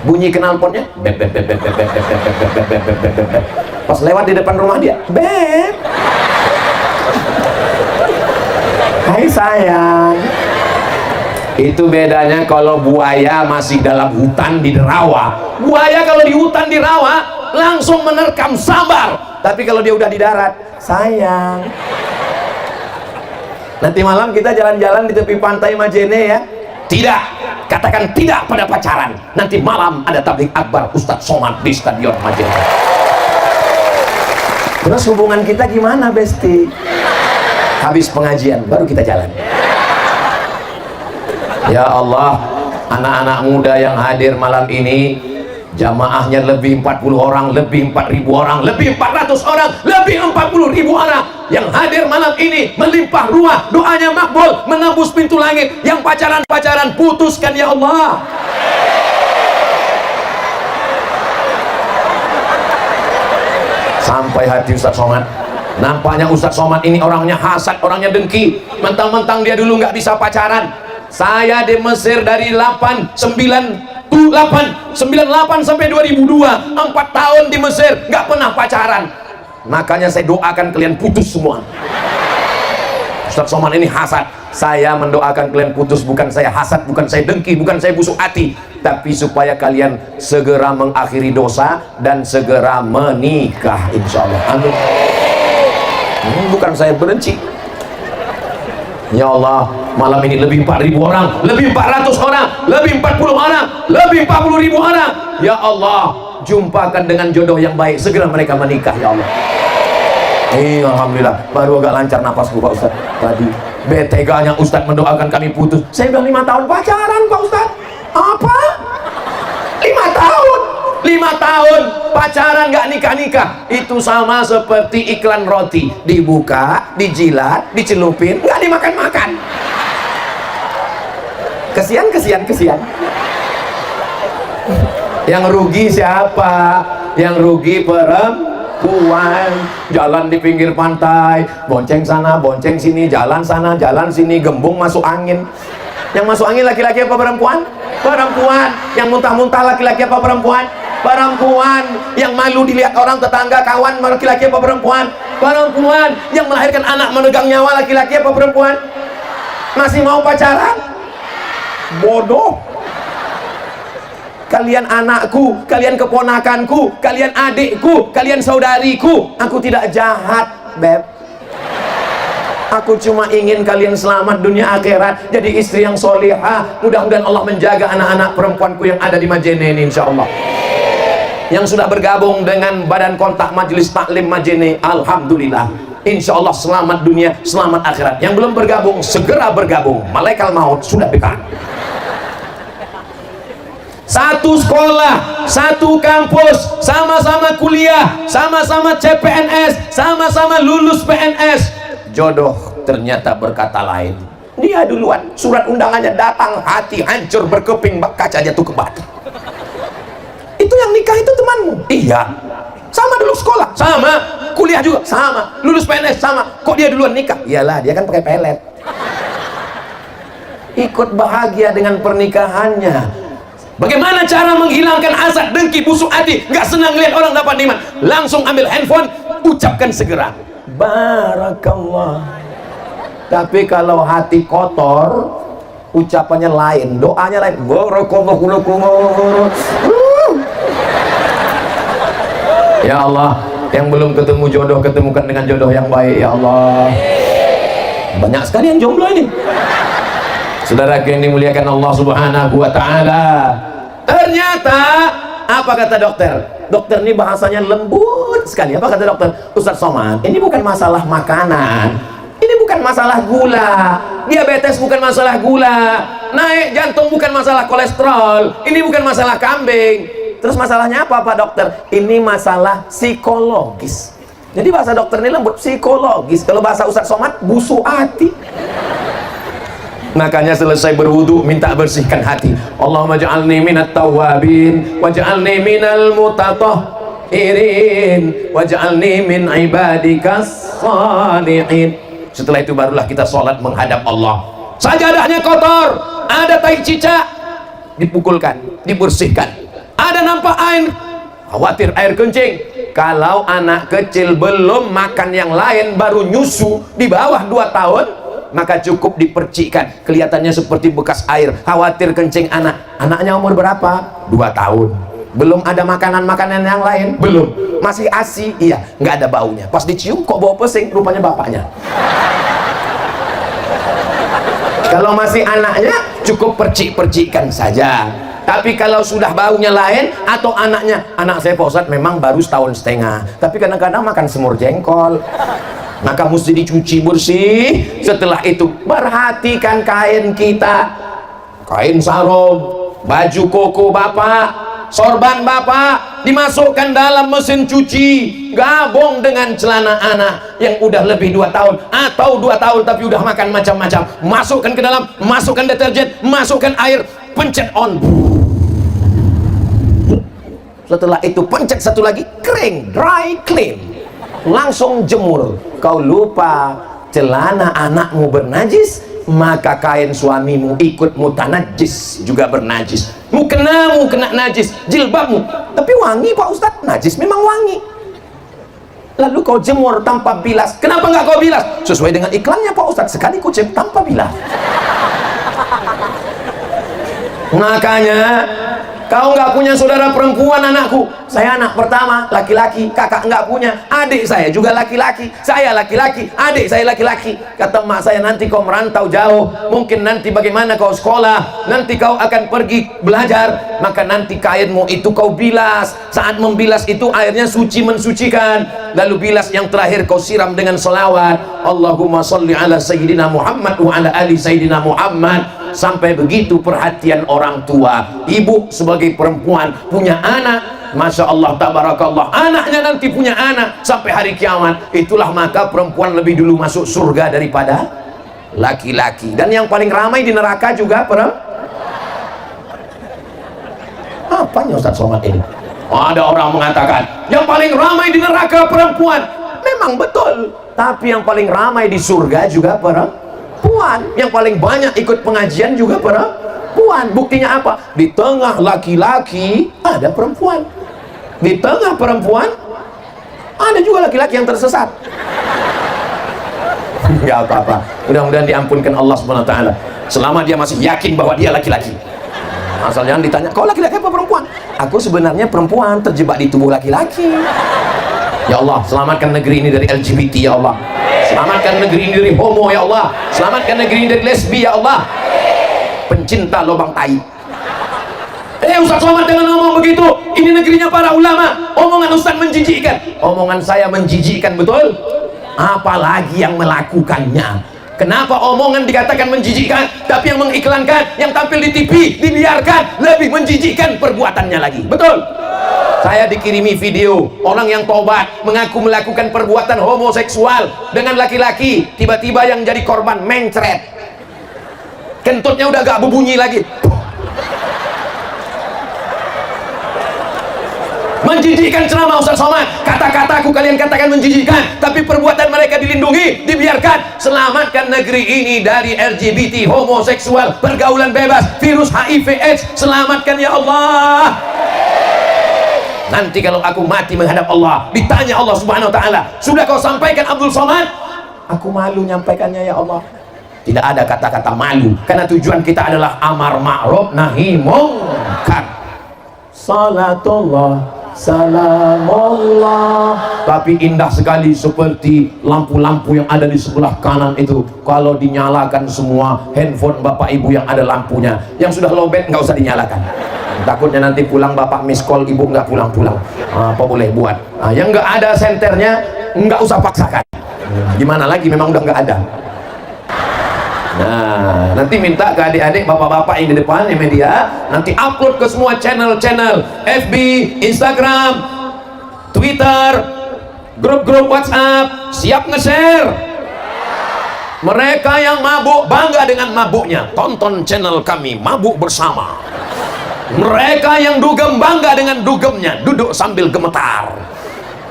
Bunyi knalpotnya, bep bep bep bep bep bep bep bep bep bep bep bep bep. Pas lewat di depan rumah dia, beb, hai sayang. Itu bedanya kalau buaya masih dalam hutan di rawa. Buaya kalau di hutan di rawa langsung menerkam sabar. Tapi kalau dia udah di darat, sayang. Nanti malam kita jalan-jalan di tepi pantai Majene ya. Tidak, katakan tidak pada pacaran. Nanti malam ada tablik akbar Ustadz Somad di Stadion Majene. Terus hubungan kita gimana, Besti? Habis pengajian baru kita jalan. Ya Allah, anak-anak muda yang hadir malam ini, jamaahnya lebih 40 orang, lebih 4.000 orang, lebih 400 orang, lebih 40.000 orang yang hadir malam ini, melimpah ruah, doanya makbul, menembus pintu langit. Yang pacaran putuskan ya Allah. Sampai hati Ustaz Somad. Nampaknya Ustaz Somad ini orangnya hasad, orangnya dengki. Mentang-mentang dia dulu nggak bisa pacaran. Saya di Mesir dari 98 sampai 2002, 4 tahun di Mesir nggak pernah pacaran. Makanya saya doakan kalian putus semua. Ustaz Somad ini hasad. Saya mendoakan kalian putus, bukan saya hasad, bukan saya dengki, bukan saya busuk hati, tapi supaya kalian segera mengakhiri dosa dan segera menikah, insya Allah. Amin. Bukan saya benci. Ya Allah, malam ini lebih 4.000 orang, lebih 400 orang, lebih 40 orang, lebih 40.000 orang. Ya Allah, jumpakan dengan jodoh yang baik, segera mereka menikah ya Allah. Alhamdulillah, baru agak lancar napasku Pak Ustaz tadi. Beteganya Ustaz mendoakan kami putus. Saya udah 5 tahun pacaran Pak Ustaz. Apa? 5 tahun? 5 tahun pacaran nggak nikah-nikah. Itu sama seperti iklan roti, dibuka, dijilat, dicelupin, nggak dimakan-makan. Kesian. Yang rugi siapa? Yang rugi perempuan. Jalan di pinggir pantai, bonceng sana, bonceng sini, jalan sana, jalan sini, gembung masuk angin. Yang masuk angin laki-laki apa perempuan? Perempuan. Yang muntah-muntah laki-laki apa perempuan? Perempuan. Yang malu dilihat orang, tetangga, kawan, laki-laki apa perempuan? Perempuan. Yang melahirkan anak menegang nyawa laki-laki apa perempuan? Masih mau pacaran? Bodoh. Kalian anakku, kalian keponakanku, kalian adikku, kalian saudariku. Aku tidak jahat, Beb. Aku cuma ingin kalian selamat dunia akhirat, jadi istri yang solihah. Mudah-mudahan Allah menjaga anak-anak perempuanku yang ada di Majene ini, insya Allah. Yang sudah bergabung dengan Badan Kontak Majelis Taklim Majene, alhamdulillah, insya Allah selamat dunia, selamat akhirat. Yang belum bergabung, segera bergabung. Malaikat maut sudah dekat. Satu sekolah, satu kampus, sama-sama kuliah, sama-sama CPNS, sama-sama lulus PNS. Jodoh ternyata berkata lain. Dia duluan, surat undangannya datang, hati hancur berkeping, kaca jatuh ke batu. Itu yang nikah itu temanmu? Iya. Sama dulu sekolah, sama. Kuliah juga, sama. Lulus PNS, sama. Kok dia duluan nikah? Iyalah, dia kan pakai pelet. Ikut bahagia dengan pernikahannya. Bagaimana cara menghilangkan hasad, dengki, busuk hati, nggak senang lihat orang dapat nikmat? Langsung ambil handphone, ucapkan segera barakallah. Tapi kalau hati kotor, ucapannya lain, doanya lain. Barakallah. Ya Allah, yang belum ketemu jodoh, ketemukan dengan jodoh yang baik ya Allah. Banyak sekali yang jomblo ini. Saudara yang dimuliakan Allah Subhanahu wa Ta'ala, ternyata apa kata dokter? Dokter ini bahasanya lembut sekali. Apa kata dokter? Ustaz Somad, ini bukan masalah makanan, ini bukan masalah gula, diabetes bukan masalah gula, naik jantung bukan masalah kolesterol, ini bukan masalah kambing. Terus masalahnya apa Pak Dokter? Ini masalah psikologis. Jadi bahasa dokter ini lembut, psikologis. Kalau bahasa Ustaz Somad, busuk hati. Makanya selesai berwudu minta bersihkan hati. Allahumma ja'alni minat tawwabin waj'alni minal mutatahhirin waj'alni min ibadikas salihin. Setelah itu barulah kita sholat menghadap Allah. Sajadahnya kotor, ada tai cicak, dipukulkan, dibersihkan. Ada nampak air, khawatir air kencing. Kalau anak kecil belum makan yang lain, baru nyusu di bawah 2 tahun, maka cukup dipercikkan, kelihatannya seperti bekas air, khawatir kencing anak. Anaknya umur berapa? 2 tahun. Belum ada makanan-makanan yang lain? Belum. Masih ASI? Iya, nggak ada baunya. Pas dicium kok bau pesing, rupanya bapaknya. Kalau masih anaknya, cukup percik-percikan saja. Tapi kalau sudah baunya lain atau anaknya, anak saya Pak Ustadz memang baru setahun setengah, tapi kadang-kadang makan semur jengkol, maka mesti dicuci bersih. Setelah itu perhatikan kain kita, kain sarung, baju koko bapak, sorban bapak, dimasukkan dalam mesin cuci, gabung dengan celana anak yang udah lebih 2 tahun atau 2 tahun tapi udah makan macam-macam, masukkan ke dalam, masukkan deterjen, masukkan air, pencet on. Setelah itu pencet satu lagi, kering, dry clean, langsung jemur. Kau lupa celana anakmu bernajis, maka kain suamimu ikut mutanajis, juga bernajis. Mukenamu kena najis, jilbabmu, tapi wangi Pak Ustadz. Najis memang wangi. Lalu kau jemur tanpa bilas. Kenapa nggak kau bilas? Sesuai dengan iklannya Pak Ustadz, sekali kucing tanpa bilas. Makanya kau nggak punya saudara perempuan anakku. Saya anak pertama, laki-laki. Kakak nggak punya. Adik saya juga laki-laki. Saya laki-laki, adik saya laki-laki. Kata emak saya, nanti kau merantau jauh, mungkin nanti bagaimana kau sekolah, nanti kau akan pergi belajar, maka nanti kainmu itu kau bilas. Saat membilas itu airnya suci, mensucikan. Lalu bilas yang terakhir kau siram dengan selawat, Allahumma sholli ala sayyidina Muhammad wa ala ali sayyidina Muhammad. Sampai begitu perhatian orang tua. Ibu sebagai perempuan punya anak, Masya Allah, tabarakallah, anaknya nanti punya anak sampai hari kiamat. Itulah maka perempuan lebih dulu masuk surga daripada laki-laki. Dan yang paling ramai di neraka juga perempuan. Apanya Ustaz Somad ini? Ada orang mengatakan yang paling ramai di neraka perempuan. Memang betul, tapi yang paling ramai di surga juga perempuan. Yang paling banyak ikut pengajian juga perempuan. Buktinya apa? Di tengah laki-laki ada perempuan, di tengah perempuan ada juga laki-laki yang tersesat. Gak apa-apa, mudah-mudahan diampunkan Allah SWT selama dia masih yakin bahwa dia laki-laki. Asal jangan ditanya, kau laki-laki apa perempuan? Aku sebenarnya perempuan terjebak di tubuh laki-laki. Ya Allah, selamatkan negeri ini dari LGBT ya Allah. Selamatkan negeri ini dari homo ya Allah. Selamatkan negeri ini dari lesbi ya Allah. Pencinta lubang tai. Ustaz Somad jangan ngomong begitu. Ini negerinya para ulama. Omongan Ustaz menjijikkan. Omongan saya menjijikkan, betul? Apalagi yang melakukannya. Kenapa omongan dikatakan menjijikkan, tapi yang mengiklankan, yang tampil di TV dibiarkan, lebih menjijikkan perbuatannya lagi, betul? Saya dikirimi video orang yang tobat mengaku melakukan perbuatan homoseksual dengan laki-laki, tiba-tiba yang jadi korban mencret, kentutnya udah gak berbunyi lagi. Menjijikkan ceramah Ustaz Somad. Kata-kataku kalian katakan menjijikkan, tapi perbuatan mereka dilindungi, dibiarkan. Selamatkan negeri ini dari LGBT, homoseksual, pergaulan bebas, virus HIV AIDS. Selamatkan ya Allah. Nanti kalau aku mati menghadap Allah, ditanya Allah Subhanahu wa ta'ala, sudah kau sampaikan Abdul Somad? Aku malu nyampaikannya ya Allah. Tidak ada kata-kata malu, karena tujuan kita adalah amar ma'ruf nahi munkar. Salatullah, salamullah. Tapi indah sekali seperti lampu-lampu yang ada di sebelah kanan itu. Kalau dinyalakan semua handphone bapak ibu yang ada lampunya, yang sudah lowbat nggak usah dinyalakan. Takutnya nanti pulang bapak miss call, ibu nggak pulang-pulang. Apa boleh buat? Yang nggak ada senternya nggak usah paksakan. Gimana lagi, memang udah nggak ada. Nah, nanti minta ke adik-adik, bapak-bapak yang di depan di media, nanti upload ke semua channel-channel FB, Instagram, Twitter, grup-grup WhatsApp, siap nge-share. Mereka yang mabuk bangga dengan mabuknya, tonton channel kami Mabuk Bersama. Mereka yang dugem bangga dengan dugemnya, duduk sambil gemetar.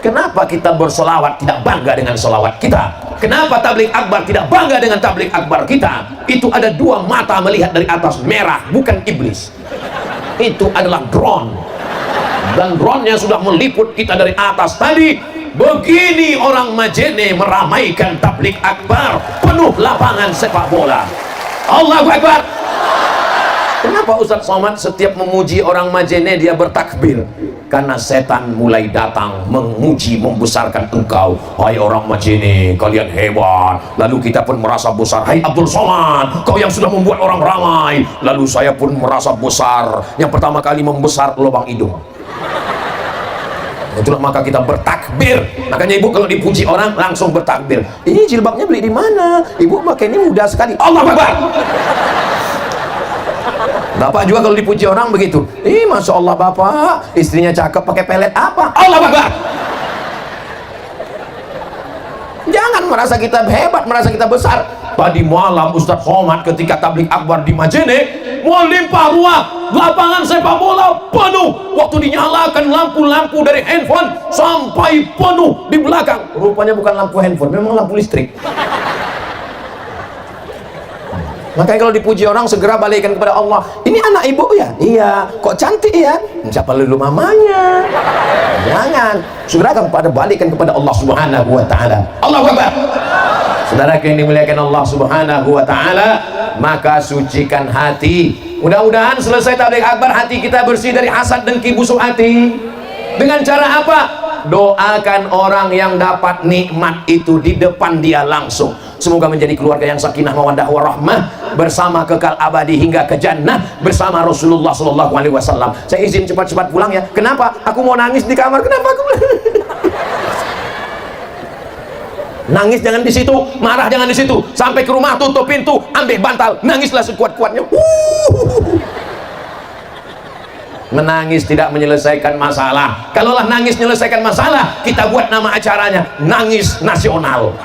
Kenapa kita bersolawat tidak bangga dengan solawat kita? Kenapa tablik akbar tidak bangga dengan tablik akbar kita? Itu ada dua mata melihat dari atas, merah, bukan iblis. Itu adalah drone. Dan drone-nya sudah meliput kita dari atas tadi. Begini orang Majene meramaikan tablik akbar, penuh lapangan sepak bola. Allahu Akbar. Kenapa Ustaz Somad setiap memuji orang Majene dia bertakbir? Karena setan mulai datang memuji, membesarkan engkau. Hai orang Majene, kalian hebat. Lalu kita pun merasa besar. Hai Abdul Somad, kau yang sudah membuat orang ramai. Lalu saya pun merasa besar. Yang pertama kali membesar lubang hidung. Itulah maka kita bertakbir. Makanya ibu kalau dipuji orang langsung bertakbir. Ini jilbabnya beli di mana? Ibu pakai ini mudah sekali. Allah Akbar. Bapak juga kalau dipuji orang begitu. Masya Allah bapak, istrinya cakep pakai pelet apa? Allah Akbar. Jangan merasa kita hebat, merasa kita besar. Tadi malam Ustaz Somad ketika tablik akbar di Majene mau limpah ruah, lapangan sepak bola penuh. Waktu dinyalakan lampu-lampu dari handphone sampai penuh di belakang. Rupanya bukan lampu handphone, memang lampu listrik. Makanya kalau dipuji orang segera balikkan kepada Allah. Ini anak ibu ya? Iya. Kok cantik ya? Siapa dulu mamanya? Jangan. Segera balikkan kepada Allah Subhanahu wa taala. Allahu Akbar. Saudara yang dimuliakan Allah Subhanahu wa taala, maka sucikan hati. Mudah-mudahan selesai tabligh akbar hati kita bersih dari hasad, dengki, busuk hati. Dengan cara apa? Doakan orang yang dapat nikmat itu di depan dia langsung. Semoga menjadi keluarga yang sakinah mawaddah warahmah, bersama kekal abadi hingga ke jannah bersama Rasulullah Shallallahu Alaihi Wasallam. Saya izin cepat-cepat pulang ya. Kenapa? Aku mau nangis di kamar. Kenapa aku? Nangis jangan di situ, marah jangan di situ. Sampai ke rumah tutup pintu, ambil bantal, nangislah sekuat-kuatnya. Menangis tidak menyelesaikan masalah. Kalaulah nangis menyelesaikan masalah, kita buat nama acaranya Nangis Nasional.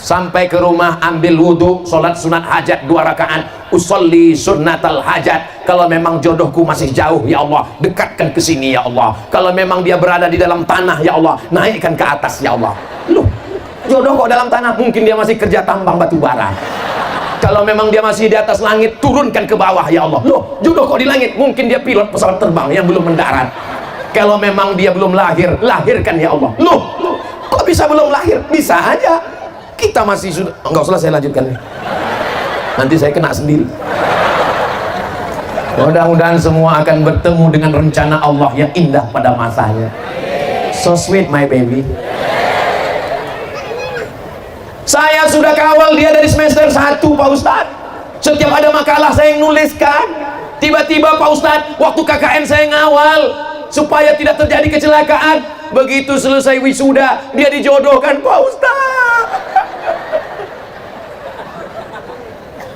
Sampai ke rumah ambil wudhu, sholat sunat hajat 2 rakaat, usolli sunnatal hajat. Kalau memang jodohku masih jauh ya Allah, dekatkan ke sini ya Allah. Kalau memang dia berada di dalam tanah ya Allah, naikkan ke atas ya Allah. Loh, jodoh kok dalam tanah? Mungkin dia masih kerja tambang batu bara. Kalau memang dia masih di atas langit, turunkan ke bawah ya Allah. Loh, jodoh kok di langit? Mungkin dia pilot pesawat terbang yang belum mendarat. Kalau memang dia belum lahir, lahirkan ya Allah. Loh, kok bisa belum lahir? Bisa aja. Kita masih sudah, enggak usah saya lanjutkan nih. Nanti saya kena sendiri. Mudah-mudahan semua akan bertemu dengan rencana Allah yang indah pada masanya. So sweet my baby. Saya sudah kawal dia dari semester 1 Pak Ustadz. Setiap ada makalah saya yang nuliskan. Tiba-tiba Pak Ustadz, waktu KKN saya ngawal supaya tidak terjadi kecelakaan. Begitu selesai wisuda, dia dijodohkan Pak Ustadz.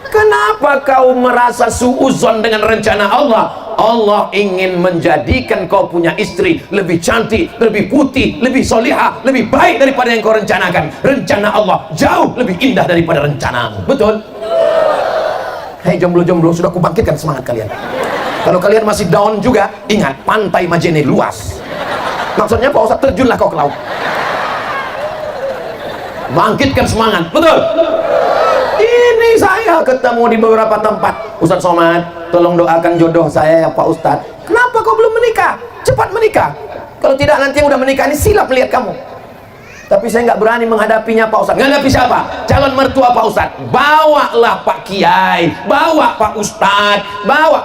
Kenapa kau merasa suuzon dengan rencana Allah? Allah ingin menjadikan kau punya istri lebih cantik, lebih putih, lebih solihah, lebih baik daripada yang kau rencanakan. Rencana Allah jauh lebih indah daripada rencanamu. Betul? Hei jomblo-jomblo, sudah kubangkitkan semangat kalian. Kalau kalian masih down juga, ingat pantai Majene luas. Maksudnya Pak Ustadz, terjunlah kau ke laut. Bangkitkan semangat. Betul? Ini saya ketemu di beberapa tempat. Ustadz Somad, tolong doakan jodoh saya ya Pak Ustadz. Kenapa kau belum menikah? Cepat menikah. Kalau tidak nanti yang udah menikah ini silap melihat kamu. Tapi saya nggak berani menghadapinya Pak Ustadz. Menghadapi siapa? Calon mertua Pak Ustadz. Bawalah Pak Kiai, bawa Pak Ustadz, bawa.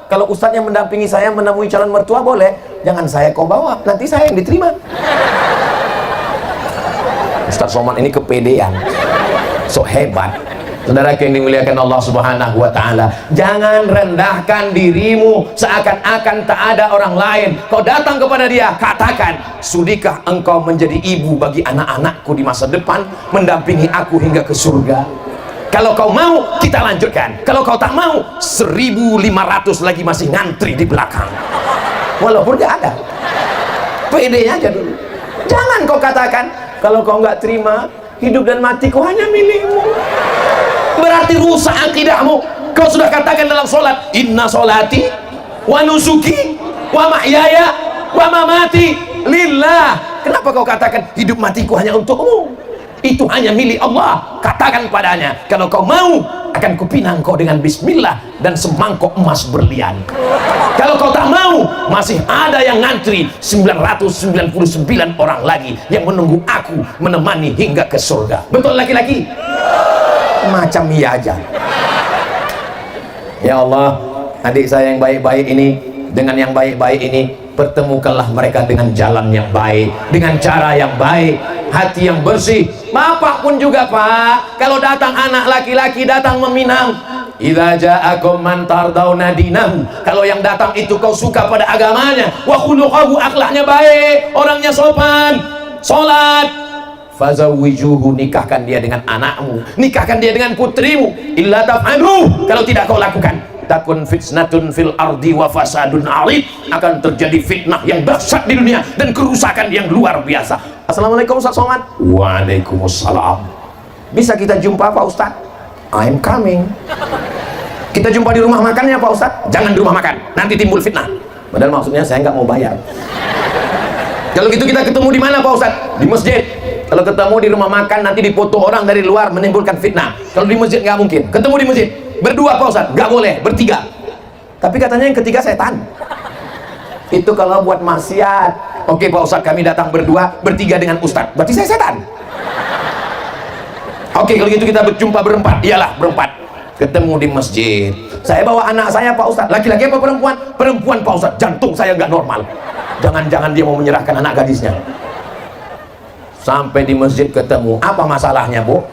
Kalau Ustadz yang mendampingi saya menemui calon mertua boleh. Jangan saya kau bawa, nanti saya yang diterima. Ustadz Somad ini kepedean, so hebat. Saudara yang dimuliakan Allah Subhanahu wa taala, jangan rendahkan dirimu seakan-akan tak ada orang lain. Kau datang kepada dia, katakan, sudikah engkau menjadi ibu bagi anak-anakku di masa depan, mendampingi aku hingga ke surga? Kalau kau mau, kita lanjutkan. Kalau kau tak mau, 1.500 lagi masih ngantri di belakang. Walaupun dia ada, pede aja dulu. Jangan kau katakan, kalau kau nggak terima, hidup dan matiku hanya milikmu. Berarti rusak akidahmu. Kau sudah katakan dalam sholat, inna sholati wa nusuki wa mahyaya wa mamati lillah. Kenapa kau katakan hidup matiku hanya untukmu? Itu hanya milik Allah. Katakan padanya, kalau kau mau, akan kupinang kau dengan bismillah dan semangkok emas berlian. Kalau kau tak mau, masih ada yang ngantri 999 orang lagi yang menunggu aku menemani hingga ke surga. Betul laki-laki? Macam iya aja. Ya Allah, adik saya yang baik-baik ini dengan yang baik-baik ini, pertemukanlah mereka dengan jalan yang baik, dengan cara yang baik, hati yang bersih. Bapak pun juga Pak, kalau datang anak laki-laki datang meminang, idza ja'akum man tardawna dinahu, kalau yang datang itu kau suka pada agamanya, wa khuluquhu, akhlaknya baik, orangnya sopan, salat, fazawwijuhu, nikahkan dia dengan anakmu, nikahkan dia dengan putrimu. Illa taf'alu, kalau tidak kau lakukan, takun fitnatun fil ardi wa fasadun arid, akan terjadi fitnah yang dahsyat di dunia dan kerusakan yang luar biasa. Assalamualaikum Ustaz Somad. Waalaikumsalam. Bisa kita jumpa Pak Ustaz? I'm coming. Kita jumpa di rumah makannya Pak Ustaz? Jangan di rumah makan, nanti timbul fitnah. Padahal maksudnya saya nggak mau bayar. Kalau gitu kita ketemu di mana Pak Ustaz? Di masjid. Kalau ketemu di rumah makan nanti dipoto orang dari luar menimbulkan fitnah. Kalau di masjid nggak mungkin. Ketemu di masjid berdua Pak Ustaz? Nggak boleh, bertiga. Tapi katanya yang ketiga setan. Itu kalau buat maksiat. Oke Pak Ustaz, kami datang berdua, bertiga dengan Ustaz, berarti saya setan. Oke, kalau gitu kita berjumpa berempat. Iyalah, berempat. Ketemu di masjid. Saya bawa anak saya Pak Ustaz. Laki-laki apa perempuan? Perempuan Pak Ustaz. Jantung saya nggak normal. Jangan-jangan dia mau menyerahkan anak gadisnya. Sampai di masjid ketemu. Apa masalahnya Bu?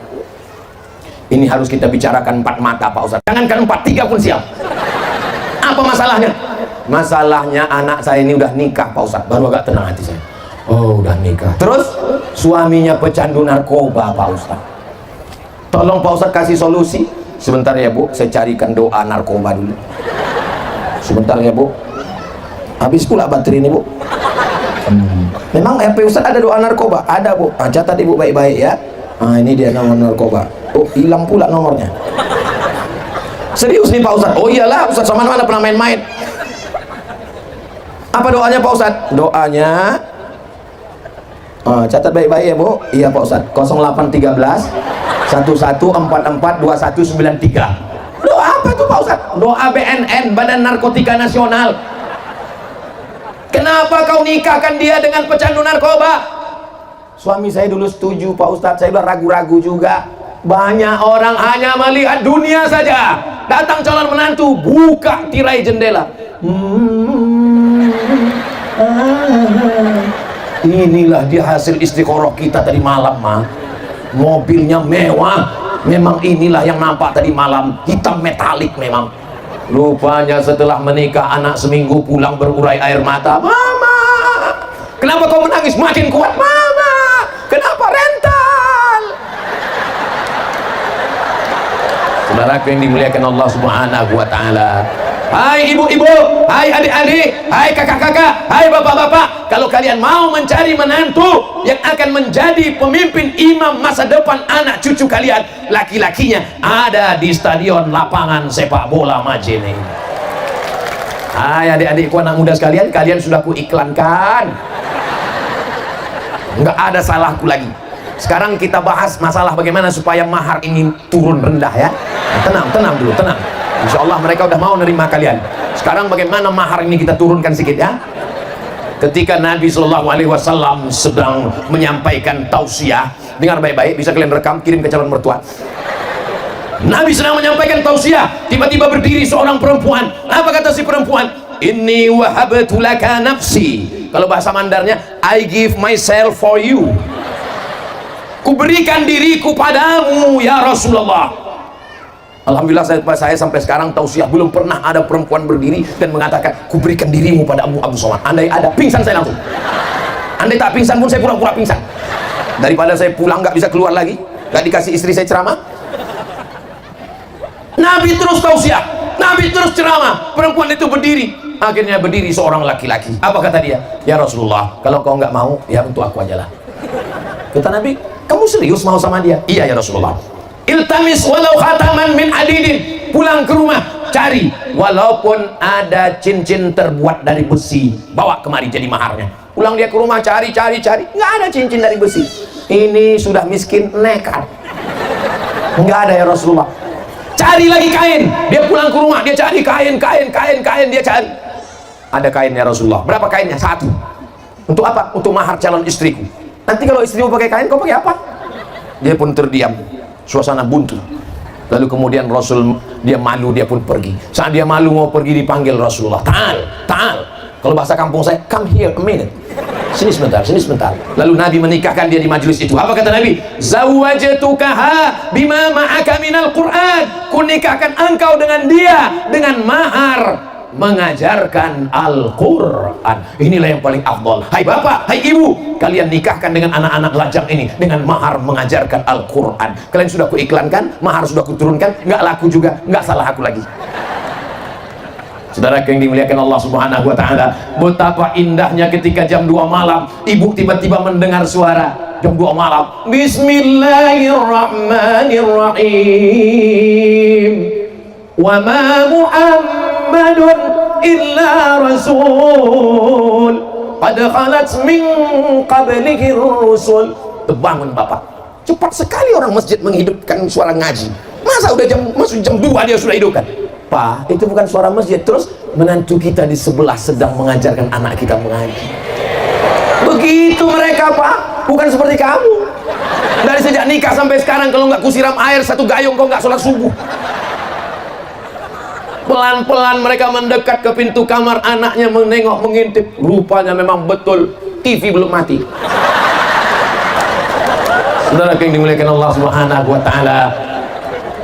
Ini harus kita bicarakan empat mata Pak Ustaz. Jangankan empat, tiga pun siap. Apa masalahnya? Masalahnya anak saya ini udah nikah Pak Ustaz. Baru agak tenang hati saya. Oh, udah nikah. Terus suaminya pecandu narkoba Pak Ustaz. Tolong Pak Ustaz kasih solusi. Sebentar ya Bu, saya carikan doa narkoba dulu. Sebentar ya Bu. Habis pula baterai ini Bu. Memang HP Ustaz ada doa narkoba? Ada Bu. Catat Ibu baik-baik ya. Ini dia nomor narkoba. Oh, hilang pula nomornya. Serius nih Pak Ustaz? Oh iyalah, Ustaz Somad mana pernah main-main. Apa doanya Pak Ustaz? Doanya catat baik-baik ya Bu. Iya Pak Ustaz. 0813 1144 2193. Doa apa tuh Pak Ustaz? Doa BNN, Badan Narkotika Nasional. Kenapa kau nikahkan dia dengan pecandu narkoba? Suami saya dulu setuju Pak Ustaz, saya udah ragu-ragu juga. Banyak orang hanya melihat dunia saja. Datang calon menantu, buka tirai jendela. Inilah dia hasil istiqoroh kita tadi malam mah. Mobilnya mewah, memang inilah yang nampak tadi malam, hitam metalik memang. Rupanya setelah menikah anak seminggu pulang berurai air mata. Mama, kenapa kau menangis? Makin kuat. Mama, kenapa rental? Saudaraku yang dimuliakan Allah Subhanahu wa Ta'ala, hai ibu-ibu, hai adik-adik, hai kakak-kakak, hai bapak-bapak, kalau kalian mau mencari menantu yang akan menjadi pemimpin imam masa depan anak cucu kalian, laki-lakinya ada di stadion lapangan sepak bola Majene. Hai adik-adikku, anak muda sekalian, kalian sudah kuiklankan. Nggak ada salahku lagi. Sekarang kita bahas masalah bagaimana supaya mahar ini turun rendah ya. Tenang dulu, tenang. Insya Allah mereka udah mau nerima kalian. Sekarang bagaimana mahar ini kita turunkan sedikit ya. Ketika Nabi SAW sedang menyampaikan tausiah, dengar baik-baik, bisa kalian rekam, kirim ke calon mertua. Nabi sedang menyampaikan tausiah, tiba-tiba berdiri seorang perempuan. Apa kata si perempuan? Inni wahabtu laka nafsi. Kalau bahasa Mandarnya, I give myself for you. Kuberikan diriku padamu ya Rasulullah. Alhamdulillah saya sampai sekarang tausiah belum pernah ada perempuan berdiri dan mengatakan kuberikan dirimu pada Abu Somad. Andai ada, pingsan saya langsung. Andai tak pingsan pun saya pura-pura pingsan. Daripada saya pulang nggak bisa keluar lagi, nggak dikasih istri saya ceramah. Nabi terus tausiah, Nabi terus ceramah. Perempuan itu berdiri. Akhirnya berdiri seorang laki-laki. Apa kata dia? Ya Rasulullah, kalau kau nggak mau, ya untuk aku aja lah. Kata Nabi, kamu serius mau sama dia? Iya ya Rasulullah. Iltamis walau khataman min hadidin. Pulang ke rumah, cari walaupun ada cincin terbuat dari besi, bawa kemari jadi maharnya. Pulang dia ke rumah, cari, nggak ada cincin dari besi. Ini sudah miskin, nekat. Nggak ada ya Rasulullah. Cari lagi kain. Dia pulang ke rumah, dia cari kain, dia cari. Ada kain ya Rasulullah. Berapa kainnya? Satu. Untuk apa? Untuk mahar calon istriku. Nanti kalau istrimu pakai kain, kau pakai apa? Dia pun terdiam. Suasana buntu. Lalu kemudian Rasul, dia malu, dia pun pergi. Saat dia malu mau pergi, dipanggil Rasulullah, ta'al. Kalau bahasa kampung saya, come here a minute. Sini sebentar. Lalu Nabi menikahkan dia di majelis itu. Apa kata Nabi? Zawwajtukaha bima ma'aka minal Qur'an. Kunikahkan engkau dengan dia dengan mahar mengajarkan Al-Quran. Inilah yang paling afdal. Hai bapak, hai ibu, kalian nikahkan dengan anak-anak lajang ini dengan mahar mengajarkan Al-Quran. Kalian sudah kuiklankan, mahar sudah kuturunkan, nggak laku juga, nggak salah aku lagi. Saudara yang dimuliakan Allah Subhanahu wa ta'ala, betapa indahnya ketika jam 2 malam ibu tiba-tiba mendengar suara jam 2 malam, Bismillahirrahmanirrahim, wa ma Muhammadun illa rasul qad khalat min qablihi rusul. Terbangun bapak, cepat sekali orang masjid menghidupkan suara ngaji. Masa udah masuk jam 2 dia sudah hidupkan? Pak, itu bukan suara masjid. Terus menantu kita di sebelah sedang mengajarkan anak kita mengaji. Begitu mereka pak, bukan seperti kamu. Dari sejak nikah sampai sekarang kalau nggak kusiram air 1 gayung kau nggak sholat subuh. Pelan-pelan mereka mendekat ke pintu kamar anaknya, menengok, mengintip. Rupanya memang betul TV belum mati. Saudara yang dimuliakan Allah Subhanahu wa ta'ala,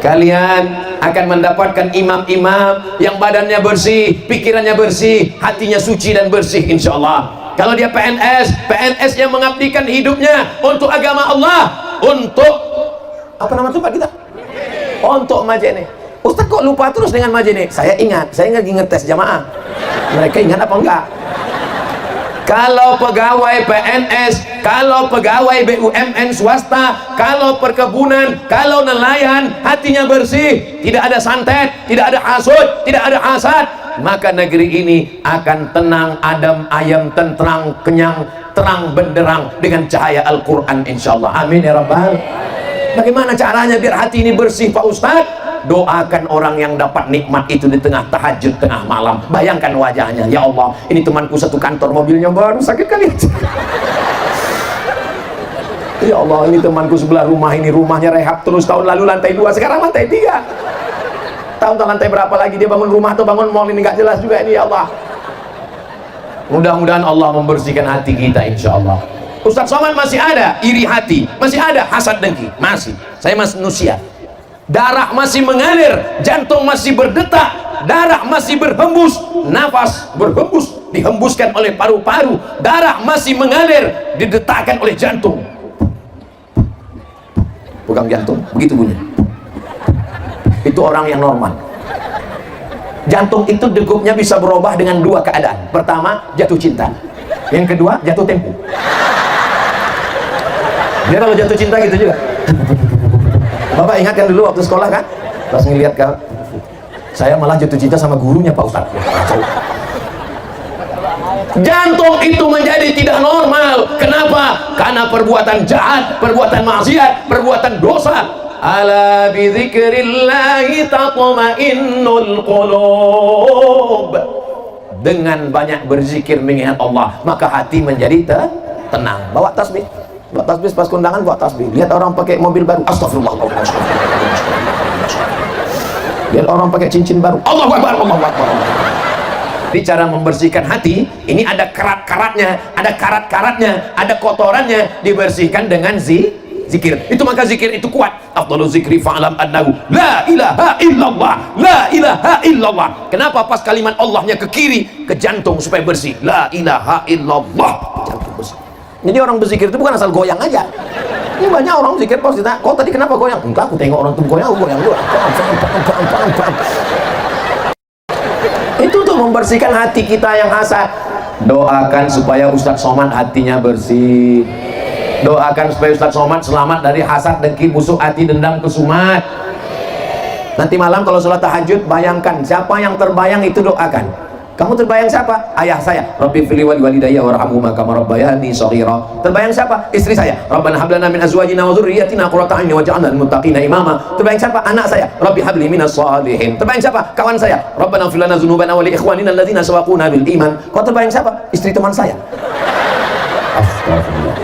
kalian akan mendapatkan imam-imam yang badannya bersih, pikirannya bersih, hatinya suci dan bersih insya Allah. Kalau dia PNS yang mengabdikan hidupnya untuk agama Allah, untuk apa nama tempat kita? Untuk Majene. Ustaz kok lupa terus dengan Majene? Saya ingat, saya lagi ngetes jamaah. Mereka ingat apa enggak? Kalau pegawai PNS, kalau pegawai BUMN swasta, kalau perkebunan, kalau nelayan, hatinya bersih, tidak ada santet, tidak ada hasud, tidak ada hasad, maka negeri ini akan tenang, adem, ayem, tentrang, kenyang, terang benderang dengan cahaya Al-Quran insyaallah. Amin ya rabbal. Bagaimana caranya biar hati ini bersih Pak Ustadz? Doakan orang yang dapat nikmat itu di tengah tahajud, tengah malam. Bayangkan wajahnya, ya Allah, ini temanku satu kantor, mobilnya baru, sakit kali. Ya Allah, ini temanku sebelah rumah, ini rumahnya rehab terus, tahun lalu lantai 2, sekarang lantai 3. Tahun lantai berapa lagi dia bangun rumah atau bangun mall, ini nggak jelas juga ini, ya Allah. Mudah-mudahan Allah membersihkan hati kita insya Allah. Ustaz Somad masih ada iri hati, masih ada hasad dengki, masih. Saya masih manusia. Darah masih mengalir, jantung masih berdetak, darah masih berhembus, nafas berhembus, dihembuskan oleh paru-paru, darah masih mengalir, didetakkan oleh jantung. Pegang jantung, begitu bunyi. Itu orang yang normal. Jantung itu degupnya bisa berubah dengan 2 keadaan. Pertama, jatuh cinta. Yang kedua, jatuh tempo. Dia kalau jatuh cinta gitu juga. Bapak ingat kan dulu waktu sekolah kan, pas ngeliat kan, saya malah jatuh cinta sama gurunya Pak Ustadz. Jantung itu menjadi tidak normal. Kenapa? Karena perbuatan jahat, perbuatan maksiat, perbuatan dosa. Ala bi dzikrillahi tatma'innul qulub. Dengan banyak berzikir mengingat Allah, maka hati menjadi tenang. Bawa tasbih. Bawa tasbih pas kondangan, bawa tasbih. Lihat orang pakai mobil baru, astagfirullahaladzim. Lihat orang pakai cincin baru, Allahu Akbar, Allahu Akbar. Jadi cara membersihkan hati ini ada karat-karatnya, ada karat-karatnya, ada kotorannya, dibersihkan dengan zikir. Itu maka zikir itu kuat. Afdhalu zikri fa'lam annahu la ilaha illallah, la ilaha illallah. Kenapa? Pas kalimat Allahnya ke kiri, ke jantung supaya bersih. La ilaha illallah, jantung bersih. Jadi orang berzikir itu bukan asal goyang aja. Ini banyak orang zikir pas ditanya, kok tadi kenapa goyang? Enggak, aku tengok orang tuh goyang, aku goyang juga. Itu tuh membersihkan hati kita yang hasad. Doakan supaya Ustadz Somad hatinya bersih. Doakan supaya Ustadz Somad selamat dari hasad, dengki, busuk hati, dendam, kesumat. Nanti malam kalau sholat tahajud, bayangkan siapa yang terbayang itu doakan. Kamu terbayang siapa? Ayah saya. Rabbi fili wali walidayya warhamhuma kama rabbayani shaghira. Terbayang siapa? Istri saya. Rabbana hab lana min azwajina wa dzurriyyatina qurrata a'yun waj'alna lil muttaqina imama. Terbayang siapa? Anak saya. Rabbi hab li minas shalihin. Terbayang siapa? Kawan saya. Rabbana ighfir lana dzunubana wa li ikhwanina alladzina sabaquna bil iman. Kau terbayang siapa? Istri teman saya. Astagfirullah.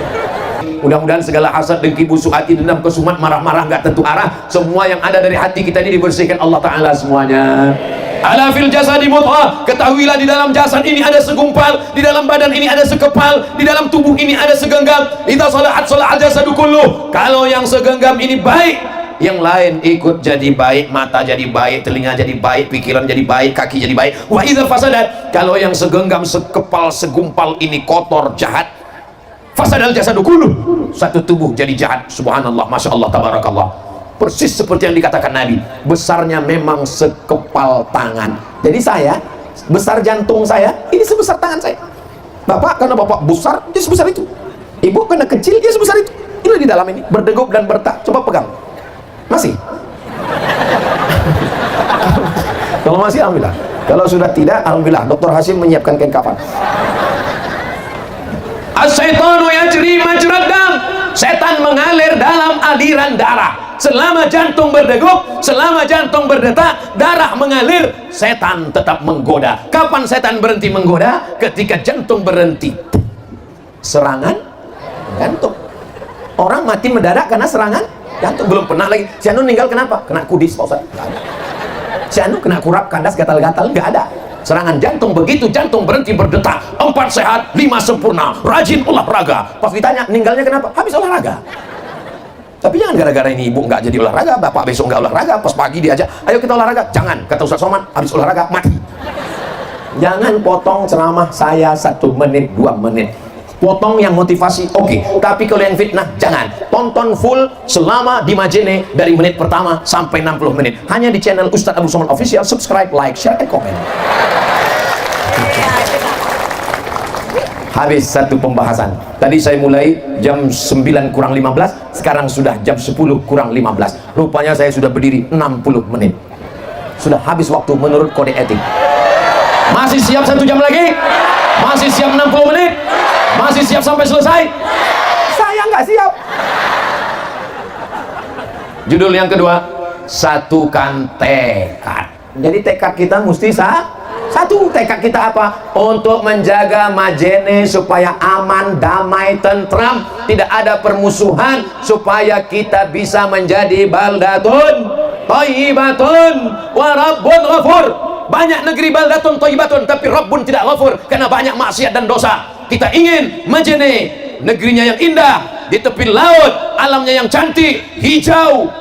Mudah-mudahan segala hasad, dengki, busuk hati, dendam, kesumat, marah-marah nggak tentu arah, semua yang ada dari hati kita ini dibersihkan Allah Ta'ala semuanya. Ala fil jasadi mudghah, ketahuilah di dalam jasad ini ada segumpal, di dalam badan ini ada sekepal, di dalam tubuh ini ada segenggam. Idza salahat salahat jasadu kulluh. Kalau yang segenggam ini baik, yang lain ikut jadi baik, mata jadi baik, telinga jadi baik, pikiran jadi baik, kaki jadi baik. Wa idza fasadat, kalau yang segenggam, sekepal, segumpal ini kotor, jahat, fasadal jasadu kulluh, satu tubuh jadi jahat. Subhanallah, masya Allah, tabarakallah. Persis seperti yang dikatakan Nabi, besarnya memang sekepal tangan. Jadi saya, besar jantung saya, ini sebesar tangan saya. Bapak karena bapak besar, dia sebesar itu. Ibu karena kecil, dia sebesar itu. Ini di dalam ini, berdegup dan bertak. Coba pegang. Masih? Kalau masih, alhamdulillah. Kalau sudah tidak, alhamdulillah. Dr. Hashim menyiapkan kain kafan. As-syaitanu yajri majrad dam. Setan mengalir dalam aliran darah. Selama jantung berdegup, selama jantung berdetak, darah mengalir, setan tetap menggoda. Kapan setan berhenti menggoda? Ketika jantung berhenti. Serangan jantung. Orang mati mendadak karena serangan jantung. Belum pernah lagi. Si Anu meninggal kenapa? Kena kudis, Pak Ustaz. Nggak ada. Si Anu kena kurap kandas gatal-gatal, nggak ada. Serangan jantung. Begitu jantung berhenti berdetak, 4 sehat, 5 sempurna, rajin olahraga. Pas ditanya meninggalnya kenapa? Habis olahraga. Tapi jangan gara-gara ini ibu nggak jadi olahraga, bapak besok nggak olahraga, pas pagi diajak, ayo kita olahraga. Jangan, kata Ustaz Somad, habis olahraga mati. Jangan potong ceramah saya 1 menit, 2 menit. Potong yang motivasi, oke. Tapi kalau yang fitnah, jangan. Tonton full selama di Majene dari menit pertama sampai 60 menit. Hanya di channel Ustadz Abu Somad Official. Subscribe, like, share, and comment. Habis satu pembahasan. Tadi saya mulai jam 9 kurang 15, sekarang sudah jam 10 kurang 15. Rupanya saya sudah berdiri 60 menit. Sudah habis waktu menurut kode etik. Masih siap 1 jam lagi? Masih siap 60 menit? Masih siap sampai selesai? Saya nggak siap. Judul yang kedua, satukan tekad. Jadi tekad kita mesti satu. Tekad kita apa? Untuk menjaga Majene supaya aman, damai, tentram, tidak ada permusuhan, supaya kita bisa menjadi baldatun thayyibatun wa rabbun ghafur. Banyak negeri baldatun thayyibatun, tapi Rabbun tidak ghafur karena banyak maksiat dan dosa. Kita ingin Majene, negerinya yang indah, di tepi laut, alamnya yang cantik, hijau,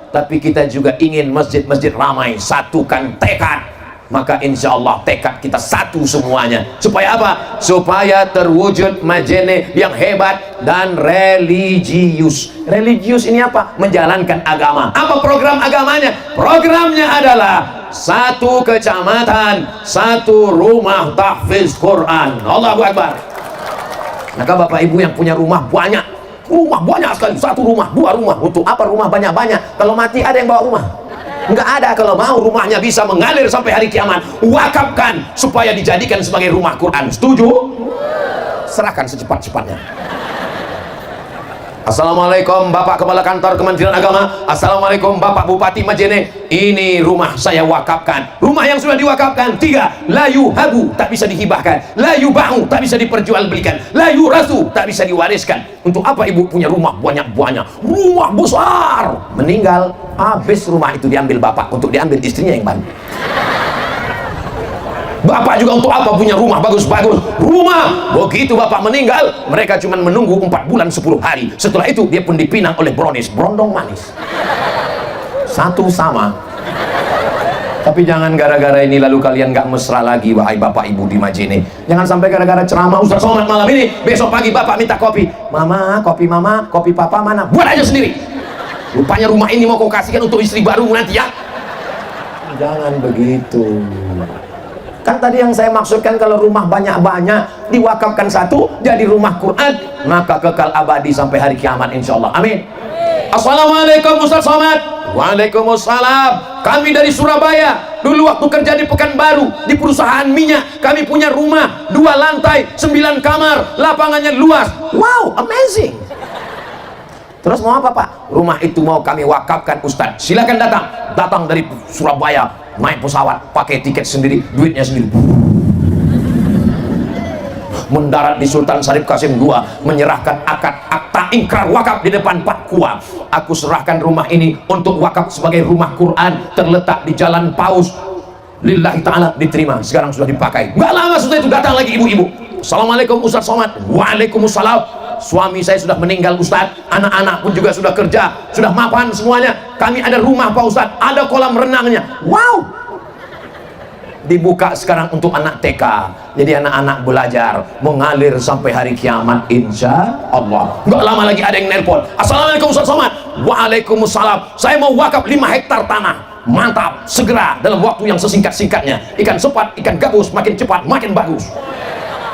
tapi kita juga ingin masjid-masjid ramai. Satukan tekad. Maka insya Allah tekad kita satu semuanya. Supaya apa? Supaya terwujud Majene yang hebat dan religius. Religius ini apa? Menjalankan agama. Apa program agamanya? Programnya adalah 1 kecamatan, 1 rumah tahfiz Quran. Allahu Akbar. Maka Bapak Ibu yang punya rumah banyak sekali, 1 rumah, 2 rumah. Untuk apa rumah banyak-banyak? Kalau mati ada yang bawa rumah? Enggak ada. Kalau mau rumahnya bisa mengalir sampai hari kiamat, wakafkan supaya dijadikan sebagai rumah Quran. Setuju? Serahkan secepat-cepatnya. Assalamualaikum Bapak Kepala Kantor Kementerian Agama. Assalamualaikum Bapak Bupati Majene. Ini rumah saya wakafkan. Rumah yang sudah diwakafkan 3. La yuhabu, tak bisa dihibahkan. La yubahu, tak bisa diperjualbelikan. La yurasu, tak bisa diwariskan. Untuk apa ibu punya rumah banyak-banyak? Rumah besar. Meninggal, habis rumah itu diambil bapak untuk diambil istrinya yang baru. Bapak juga untuk apa punya rumah bagus-bagus? Rumah, begitu bapak meninggal, mereka cuma menunggu 4 bulan 10 hari. Setelah itu dia pun dipinang oleh brownies, brondong manis. Satu sama. Tapi jangan gara-gara ini lalu kalian gak mesra lagi, wahai bapak ibu di Majene. Jangan sampai gara-gara ceramah Ustaz Somad malam ini, besok pagi bapak minta kopi. Mama, kopi papa mana? Buat aja sendiri. Rupanya rumah ini mau kau kasihkan untuk istri baru nanti ya. Jangan begitu. Kan tadi yang saya maksudkan, kalau rumah banyak-banyak diwakafkan 1 jadi rumah Quran, maka kekal abadi sampai hari kiamat insya Allah. Amin. Assalamualaikum Ustaz Somad. Waalaikumsalam. Kami dari Surabaya. Dulu waktu kerja di Pekanbaru, di perusahaan minyak, kami punya rumah 2 lantai, 9 kamar, lapangannya luas. Wow, amazing. Terus mau apa Pak? Rumah itu mau kami wakafkan Ustaz. Silakan datang dari Surabaya, naik pesawat, pakai tiket sendiri, duitnya sendiri. Mendarat di Sultan Syarif Qasim II, menyerahkan akad akta ingkar wakaf di depan Pak Kua. Aku serahkan rumah ini untuk wakaf sebagai rumah Quran, terletak di Jalan Paus. Lillahi ta'ala, diterima, sekarang sudah dipakai. Nggak lama setelah itu datang lagi ibu-ibu. Assalamualaikum Ustaz Somad. Waalaikumsalam. Suami saya sudah meninggal Ustaz, anak-anak pun juga sudah kerja, sudah mapan semuanya. Kami ada rumah Pak Ustaz, ada kolam renangnya. Wow, dibuka sekarang untuk anak TK, jadi anak-anak belajar mengalir sampai hari kiamat insya Allah. Nggak lama lagi ada yang nelpon, Assalamualaikum Ustaz Somad. Waalaikumsalam, saya mau wakaf 5 hektar tanah. Mantap, segera dalam waktu yang sesingkat-singkatnya. Ikan sepat, ikan gabus, makin cepat makin bagus.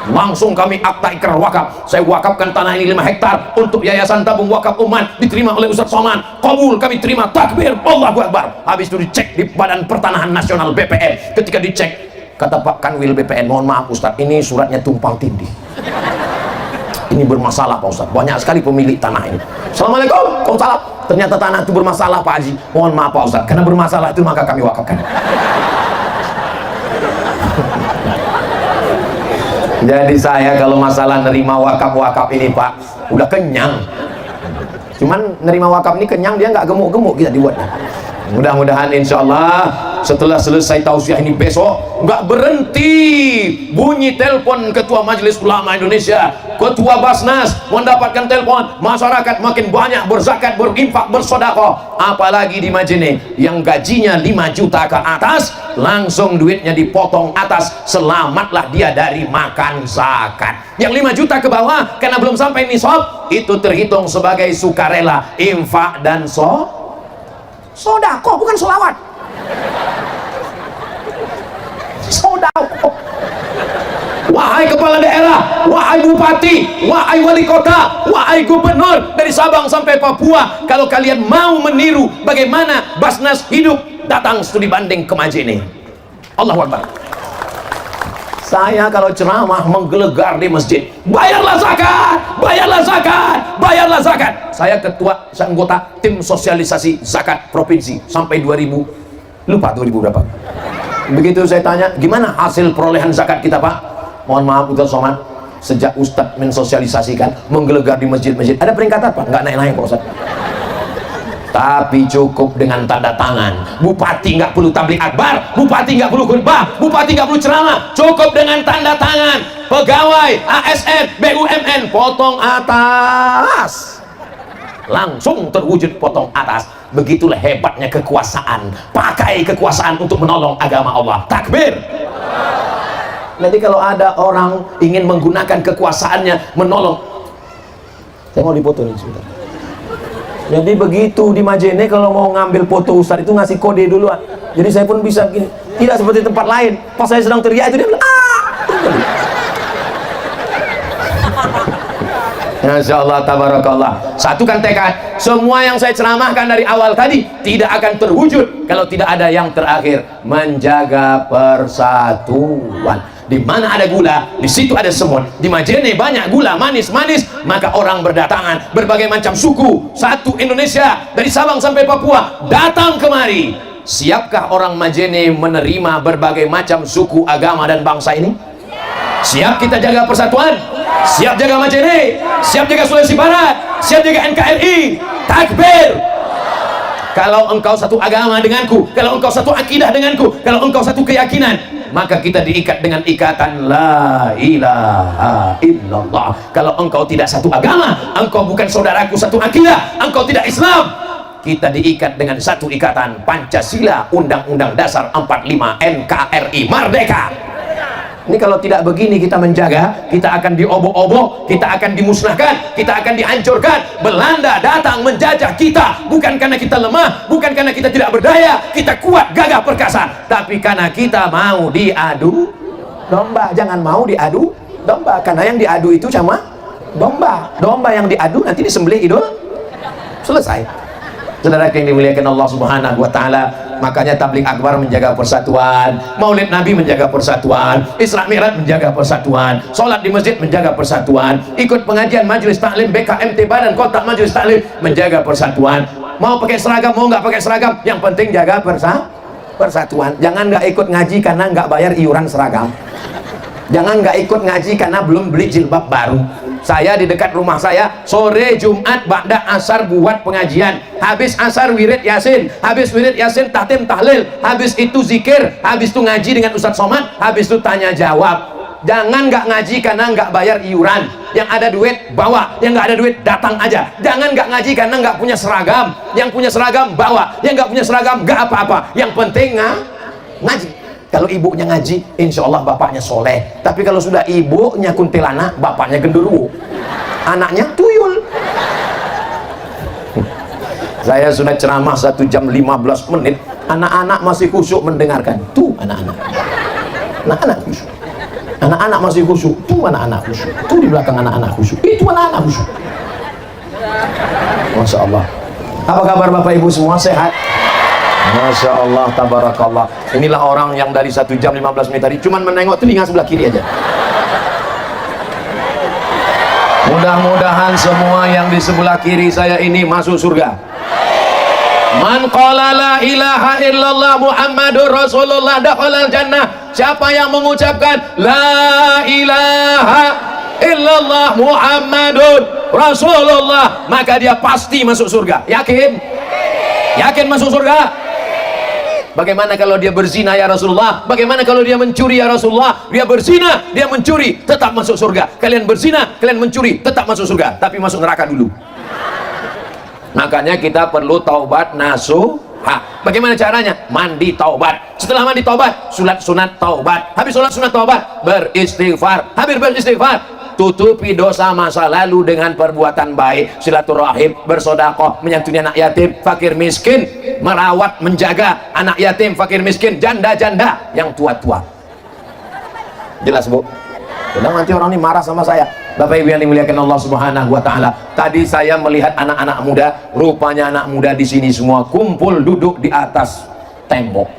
Langsung kami akta ikrar wakaf. Saya wakafkan tanah ini 5 hektar untuk Yayasan Tabung Wakaf Umat, diterima oleh Ustaz Somad. Kabul, kami terima, takbir, Allahu Akbar. Habis itu dicek di Badan Pertanahan Nasional BPN. Ketika dicek, kata Pak Kanwil BPN, mohon maaf Ustaz, ini suratnya tumpang tindih. Ini bermasalah Pak Ustaz, banyak sekali pemilik tanah ini. Assalamualaikum, waalaikumsalam. Ternyata tanah itu bermasalah Pak Haji. Mohon maaf Pak Ustaz, karena bermasalah itu maka kami wakafkan. Jadi saya kalau masalah nerima wakaf-wakaf ini Pak, udah kenyang. Cuman nerima wakaf ini kenyang, dia nggak gemuk-gemuk kita dibuatnya. Mudah-mudahan insya Allah setelah selesai tausiah ini besok nggak berhenti bunyi telepon Ketua Majelis Ulama Indonesia, Ketua Basnas mendapatkan telepon, masyarakat makin banyak berzakat, berinfak, bersedekah. Apalagi di Majene yang gajinya 5 juta ke atas, langsung duitnya dipotong atas, selamatlah dia dari makan zakat. Yang 5 juta ke bawah karena belum sampai nisab, itu terhitung sebagai sukarela, infak dan sodako, bukan solawat. Sodako. Wahai kepala daerah, wahai bupati, wahai wali kota, wahai gubernur dari Sabang sampai Papua, kalau kalian mau meniru bagaimana Basnas hidup, datang studi banding ke Majene. Allahu Akbar. Saya kalau ceramah menggelegar di masjid, bayarlah zakat, bayarlah zakat, bayarlah zakat. Saya anggota tim sosialisasi zakat provinsi sampai 2000, lupa 2000 berapa. Begitu saya tanya, gimana hasil perolehan zakat kita Pak? Mohon maaf Ustaz Somad, sejak Ustadz mensosialisasikan, menggelegar di masjid-masjid, ada peringkatan Pak? Nggak naik-naik Pak Ustadz. Tapi cukup dengan tanda tangan. Bupati nggak perlu tabligh akbar, bupati nggak perlu khutbah, bupati nggak perlu ceramah, cukup dengan tanda tangan. Pegawai ASN, BUMN, potong atas, langsung terwujud potong atas. Begitulah hebatnya kekuasaan. Pakai kekuasaan untuk menolong agama Allah. Takbir. Nanti kalau ada orang ingin menggunakan kekuasaannya menolong, saya mau dipoto nih sebentar. Jadi begitu di Majene kalau mau ngambil foto Ustadz itu ngasih kode dulu. Jadi saya pun bisa begini. Tidak seperti tempat lain. Pas saya sedang teriak itu dia bilang, Masya Allah, tabarakallah. Satukan tekad. Semua yang saya ceramahkan dari awal tadi tidak akan terwujud kalau tidak ada yang terakhir, menjaga persatuan. Di mana ada gula, di situ ada semut. Di Majene banyak gula manis-manis, maka orang berdatangan, berbagai macam suku, satu Indonesia dari Sabang sampai Papua datang kemari. Siapkah orang Majene menerima berbagai macam suku, agama dan bangsa ini? Siap kita jaga persatuan? Siap jaga Majene? Siap jaga Sulawesi Barat? Siap jaga NKRI? Takbir! Kalau engkau satu agama denganku, kalau engkau satu akidah denganku, kalau engkau satu keyakinan, maka kita diikat dengan ikatan la ilaha illallah. Kalau engkau tidak satu agama, engkau bukan saudaraku satu akidah, engkau tidak Islam, kita diikat dengan satu ikatan Pancasila, Undang-Undang Dasar 45, NKRI, merdeka. Ini kalau tidak begini kita menjaga, kita akan diobok-obok, kita akan dimusnahkan, kita akan dihancurkan. Belanda datang menjajah kita, bukan karena kita lemah, bukan karena kita tidak berdaya, kita kuat, gagah, perkasa, tapi karena kita mau diadu domba. Jangan mau diadu domba, karena yang diadu itu sama domba. Domba yang diadu nanti disembelih idul, selesai. Saudara yang dimuliakan Allah Subhanahu wa taala, makanya tabligh akbar menjaga persatuan, maulid nabi menjaga persatuan, Isra Mi'raj menjaga persatuan, sholat di masjid menjaga persatuan, ikut pengajian majelis taklim BKMT Badan Kota Majelis Taklim menjaga persatuan. Mau pakai seragam mau nggak pakai seragam, yang penting jaga persatuan. Jangan nggak ikut ngaji karena nggak bayar iuran seragam. Jangan nggak ikut ngaji karena belum beli jilbab baru. Saya di dekat rumah saya sore Jumat ba'da asar buat pengajian, habis asar wirid yasin, habis wirid yasin tahtim tahlil, habis itu zikir, habis itu ngaji dengan Ustadz Somad, habis itu tanya jawab. Jangan nggak ngaji karena nggak bayar iuran. Yang ada duit bawa, yang nggak ada duit datang aja. Jangan nggak ngaji karena nggak punya seragam. Yang punya seragam bawa, yang nggak punya seragam nggak apa-apa. Yang penting ngaji. Kalau ibunya ngaji, insya Allah bapaknya soleh. Tapi kalau sudah ibunya kuntilanak, bapaknya genderuwo, anaknya tuyul. Saya sudah ceramah 1 jam 15 menit, anak-anak masih khusyuk mendengarkan. Tuh anak-anak, anak-anak khusyuk. Anak-anak masih khusyuk. Tuh anak-anak khusyuk. Tuh di belakang anak-anak khusyuk. Itu anak-anak khusyuk. Masya Allah. Apa kabar Bapak Ibu semua, sehat? Masya Allah, tabarakallah. Inilah orang yang dari 1 jam 15 menit tadi cuman menengok telinga sebelah kiri aja. Mudah-mudahan semua yang di sebelah kiri saya ini masuk surga. Man qala la ilaha illallah Muhammadur Rasulullah dakhalal jannah. Siapa yang mengucapkan la ilaha illallah Muhammadur Rasulullah, maka dia pasti masuk surga. Yakin? Yakin masuk surga? Bagaimana kalau dia berzina ya Rasulullah? Bagaimana kalau dia mencuri ya Rasulullah? Dia berzina, dia mencuri, tetap masuk surga. Kalian berzina, kalian mencuri, tetap masuk surga. Tapi masuk neraka dulu. Makanya kita perlu taubat nasuha. Bagaimana caranya? Mandi taubat. Setelah mandi taubat, sholat sunat taubat. Habis sholat sunat taubat, beristighfar. Habis beristighfar, tutupi dosa masa lalu dengan perbuatan baik, silaturahim, bersodakoh, menyantuni anak yatim, fakir miskin, merawat, menjaga anak yatim, fakir miskin, janda-janda yang tua-tua. Jelas Bu? Kadang nanti orang ini marah sama saya. Bapak Ibu yang dimuliakan Allah Subhanahu wa taala. Tadi saya melihat anak-anak muda, rupanya anak muda di sini semua kumpul duduk di atas tembok.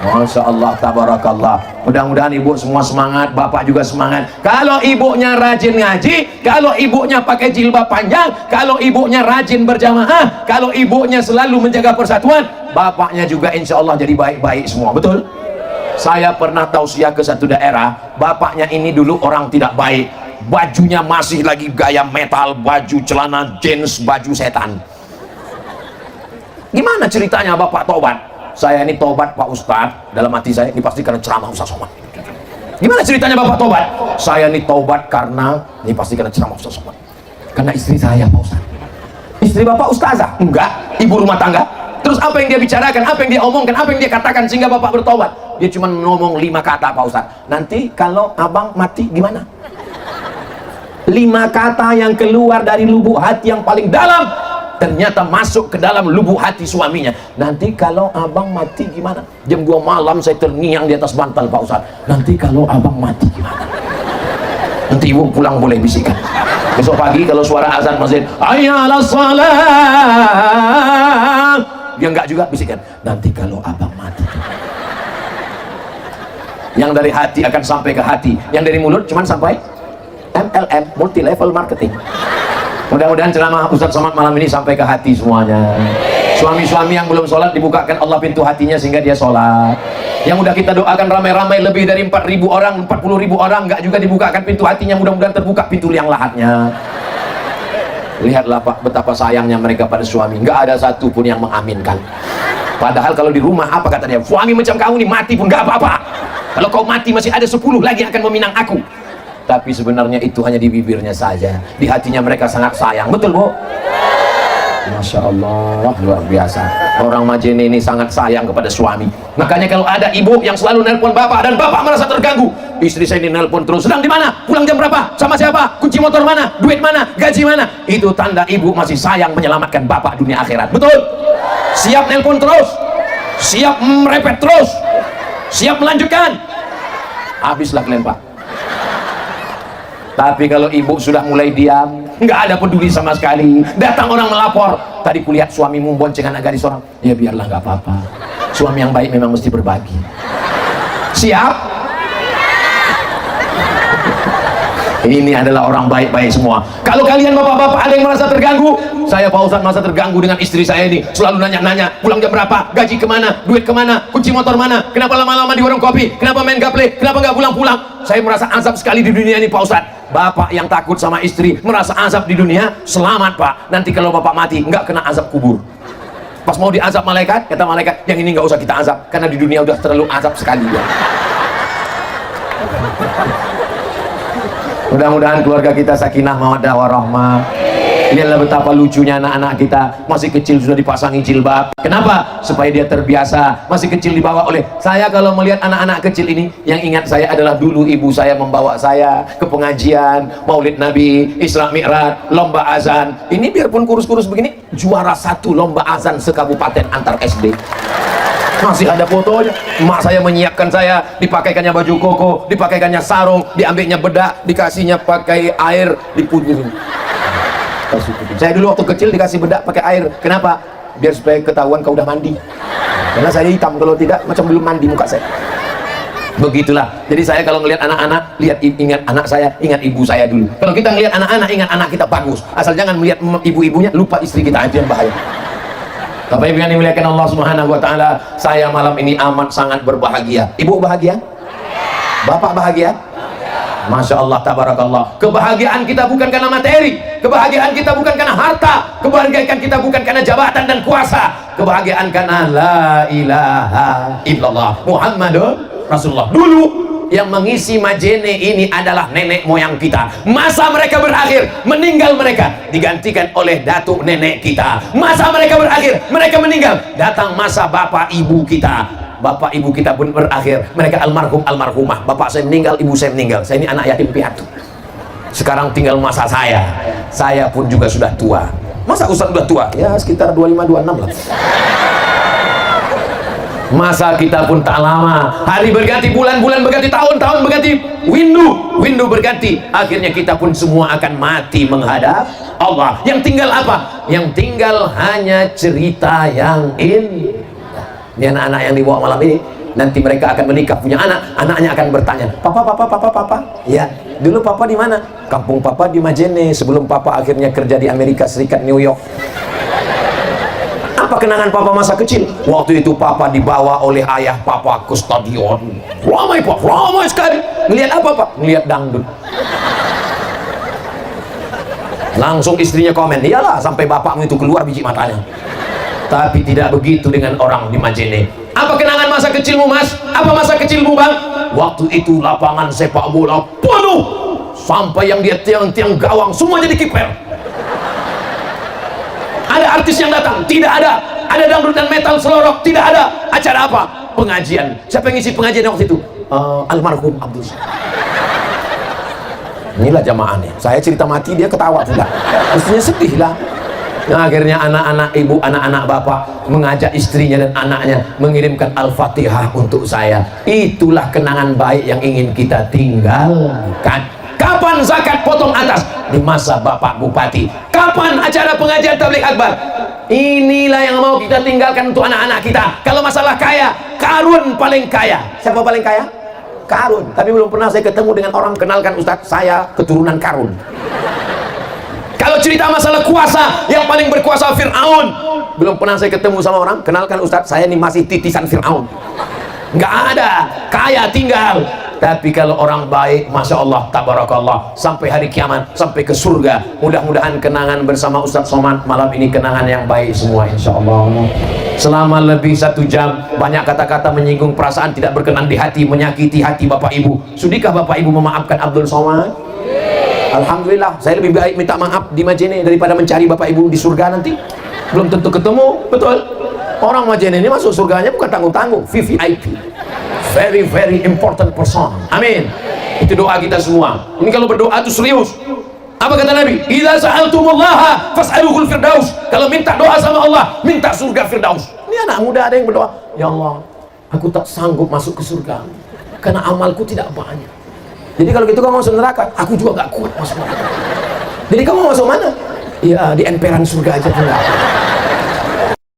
Masya Allah, tabarakallah. Mudah-mudahan ibu semua semangat, bapak juga semangat. Kalau ibunya rajin ngaji, kalau ibunya pakai jilbab panjang, kalau ibunya rajin berjamaah, kalau ibunya selalu menjaga persatuan, bapaknya juga insya Allah jadi baik-baik semua. Betul? Saya pernah tausiah ke satu daerah, bapaknya ini dulu orang tidak baik, bajunya masih lagi gaya metal, baju celana jeans, baju setan. Gimana ceritanya bapak tobat? Saya ini tobat Pak Ustadz, dalam hati saya ini pasti karena ceramah Ustadz Somad. Gimana ceritanya bapak tobat? Saya ini tobat karena ini pasti karena ceramah Ustadz Somad. Karena istri saya Pak Ustadz. Istri bapak ustazah? Enggak, ibu rumah tangga. Terus apa yang dia bicarakan, apa yang dia omongkan, apa yang dia katakan sehingga bapak bertobat? Dia cuma ngomong 5 kata Pak Ustadz. Nanti kalau abang mati gimana? 5 kata yang keluar dari lubuk hati yang paling dalam, ternyata masuk ke dalam lubuk hati suaminya. Nanti kalau abang mati gimana? Jam 2 malam saya terngiang di atas bantal Pak Ustadz. Nanti kalau abang mati gimana? Nanti ibu pulang boleh bisikan. Besok pagi kalau suara azan masjid, hayya 'alas shalah, dia enggak juga bisikan. Nanti kalau abang mati. Yang dari hati akan sampai ke hati, yang dari mulut cuman sampai MLM, multi level marketing. Mudah-mudahan ceramah Ustadz Somad malam ini sampai ke hati semuanya. Suami-suami yang belum sholat dibukakan Allah pintu hatinya sehingga dia sholat. Yang udah kita doakan ramai-ramai lebih dari 4.000 orang, 40.000 orang nggak juga dibukakan pintu hatinya, mudah-mudahan terbuka pintu liang lahatnya. Lihatlah Pak betapa sayangnya mereka pada suami, nggak ada satu pun yang mengaminkan. Padahal kalau di rumah apa kata dia? Suami macam kamu nih mati pun nggak apa-apa. Kalau kau mati masih ada 10 lagi akan meminang aku. Tapi sebenarnya itu hanya di bibirnya saja, di hatinya mereka sangat sayang. Betul Bu? Masya Allah, luar biasa. Orang Majene ini sangat sayang kepada suami. Makanya kalau ada ibu yang selalu nelpon bapak dan bapak merasa terganggu, istri saya ini nelpon terus, sedang di mana? Pulang jam berapa? Sama siapa? Kunci motor mana? Duit mana? Gaji mana? Itu tanda ibu masih sayang menyelamatkan bapak dunia akhirat. Betul? Siap nelpon terus, siap merepet terus, siap melanjutkan. Habislah kalian Pak. Tapi kalau ibu sudah mulai diam, nggak ada peduli sama sekali, datang orang melapor, tadi kulihat suamimu bonceng anak gadis orang, ya biarlah nggak apa-apa, suami yang baik memang mesti berbagi. Siap? Ini adalah orang baik-baik semua. Kalau kalian bapak-bapak ada yang merasa terganggu, saya Pak Ustadz merasa terganggu dengan istri saya ini, selalu nanya-nanya pulang jam berapa, gaji kemana, duit kemana, kunci motor mana, kenapa lama-lama di warung kopi, kenapa main gaple, kenapa nggak pulang-pulang. Saya merasa azab sekali di dunia ini Pak Ustadz. Bapak yang takut sama istri merasa azab di dunia, selamat Pak, nanti kalau bapak mati nggak kena azab kubur. Pas mau diazab malaikat, kata malaikat, yang ini nggak usah kita azab karena di dunia udah terlalu azab sekali ya. Mudah-mudahan keluarga kita sakinah mawaddah warahmah. Lihatlah betapa lucunya anak-anak kita, masih kecil sudah dipasangi jilbab. Kenapa? Supaya dia terbiasa. Masih kecil dibawa oleh saya. Kalau melihat anak-anak kecil ini, yang ingat saya adalah dulu ibu saya membawa saya ke pengajian Maulid Nabi, Isra Mi'raj, lomba azan. Ini biarpun kurus-kurus begini, juara 1 lomba azan sekabupaten antar SD. Masih ada fotonya. Emak saya menyiapkan saya, dipakaikannya baju koko, dipakaikannya sarung, diambilnya bedak, dikasihnya pakai air, dipunyirin. Saya dulu waktu kecil dikasih bedak pakai air. Kenapa? Biar supaya ketahuan kau udah mandi. Karena saya hitam, kalau tidak macam belum mandi muka saya. Begitulah. Jadi saya kalau ngelihat anak-anak, ingat anak saya, ingat ibu saya dulu. Kalau kita ngelihat anak-anak, ingat anak kita bagus. Asal jangan melihat ibu-ibunya, lupa istri kita, itu yang bahaya. Bapak Ibu yang dimuliakan Allah Subhanahu wa taala, saya malam ini amat sangat berbahagia. Ibu bahagia? Bapak bahagia? Masya Allah, tabarakallah. Kebahagiaan kita bukan karena materi, kebahagiaan kita bukan karena harta, kebahagiaan kita bukan karena jabatan dan kuasa, kebahagiaan karena la ilaha illallah Muhammadun Rasulullah. Dulu yang mengisi Majene ini adalah nenek moyang kita. Masa mereka berakhir, meninggal mereka, digantikan oleh datuk nenek kita. Masa mereka berakhir, mereka meninggal, datang masa bapak ibu kita. Bapak ibu kita pun berakhir, mereka almarhum almarhumah. Bapak saya meninggal, ibu saya meninggal. Saya ini anak yatim piatu. Sekarang tinggal masa saya. Saya pun juga sudah tua. Masa Ustaz sudah tua? Ya sekitar 25-26 lah. Masa kita pun tak lama, hari berganti, bulan-bulan berganti, tahun-tahun berganti, windu berganti, akhirnya kita pun semua akan mati menghadap Allah. Yang tinggal apa? Yang tinggal hanya cerita yang indah. Ini anak-anak yang dibawa malam ini, nanti mereka akan menikah, punya anak, anaknya akan bertanya, papa, ya, dulu papa di mana? Kampung papa di Majene, sebelum papa akhirnya kerja di Amerika Serikat, New York. Apa kenangan papa masa kecil? Waktu itu papa dibawa oleh ayah papa ke stadion. Ramai pak, ramai sekali. Ngelihat apa pak? Ngelihat dangdut. Langsung istrinya komen, iyalah sampai bapakmu itu keluar biji matanya. Tapi tidak begitu dengan orang di Majene. Apa kenangan masa kecilmu mas? Apa masa kecilmu bang? Waktu itu lapangan sepak bola penuh, sampai yang dia tiang-tiang gawang semua jadi kiper. Ada artis yang datang? Tidak ada. Ada dangdut dan metal selorok? Tidak ada. Acara apa? Pengajian. Siapa yang ngisi pengajian waktu itu? Almarhum Abdul. Inilah jamaahnya. Saya cerita mati, dia ketawa sudah. Mestinya sedih lah. Nah, akhirnya anak-anak ibu, anak-anak bapak mengajak istrinya dan anaknya mengirimkan Al-Fatihah untuk saya. Itulah kenangan baik yang ingin kita tinggalkan. Kapan zakat potong atas? Di masa Bapak Bupati. Kapan acara pengajian tabligh akbar? Inilah yang mau kita tinggalkan untuk anak-anak kita. Kalau masalah kaya, Karun paling kaya. Siapa paling kaya? Karun. Tapi belum pernah saya ketemu dengan orang kenalkan, Ustadz, saya keturunan Karun. Kalau cerita masalah kuasa, yang paling berkuasa Fir'aun. Belum pernah saya ketemu sama orang, kenalkan Ustadz, saya ini masih titisan Fir'aun. Nggak ada, kaya tinggal. Tapi kalau orang baik, Masya Allah, tabarakallah, sampai hari kiamat, sampai ke surga. Mudah-mudahan kenangan bersama Ustadz Somad malam ini kenangan yang baik semua, insya Allah. Selama lebih 1 jam, banyak kata-kata menyinggung perasaan, tidak berkenan di hati, menyakiti hati Bapak Ibu. Sudikah Bapak Ibu memaafkan Abdul Somad? Alhamdulillah, saya lebih baik minta maaf di Majene daripada mencari Bapak Ibu di surga nanti. Belum tentu ketemu, betul? Orang Majene ini masuk surganya bukan tanggung-tanggung, VVIP. Very very important person. Amin. Itu doa kita semua. Ini kalau berdoa itu serius. Apa kata Nabi? Idza sa'altumullaha fas'aluhul firdaus. Kalau minta doa sama Allah, minta surga firdaus. Ini anak muda ada yang berdoa, ya Allah, aku tak sanggup masuk ke surga karena amalku tidak banyak. Jadi kalau gitu kamu masuk neraka, aku juga gak kuat masuk neraka. Jadi kamu masuk mana? Ya di emperan surga aja.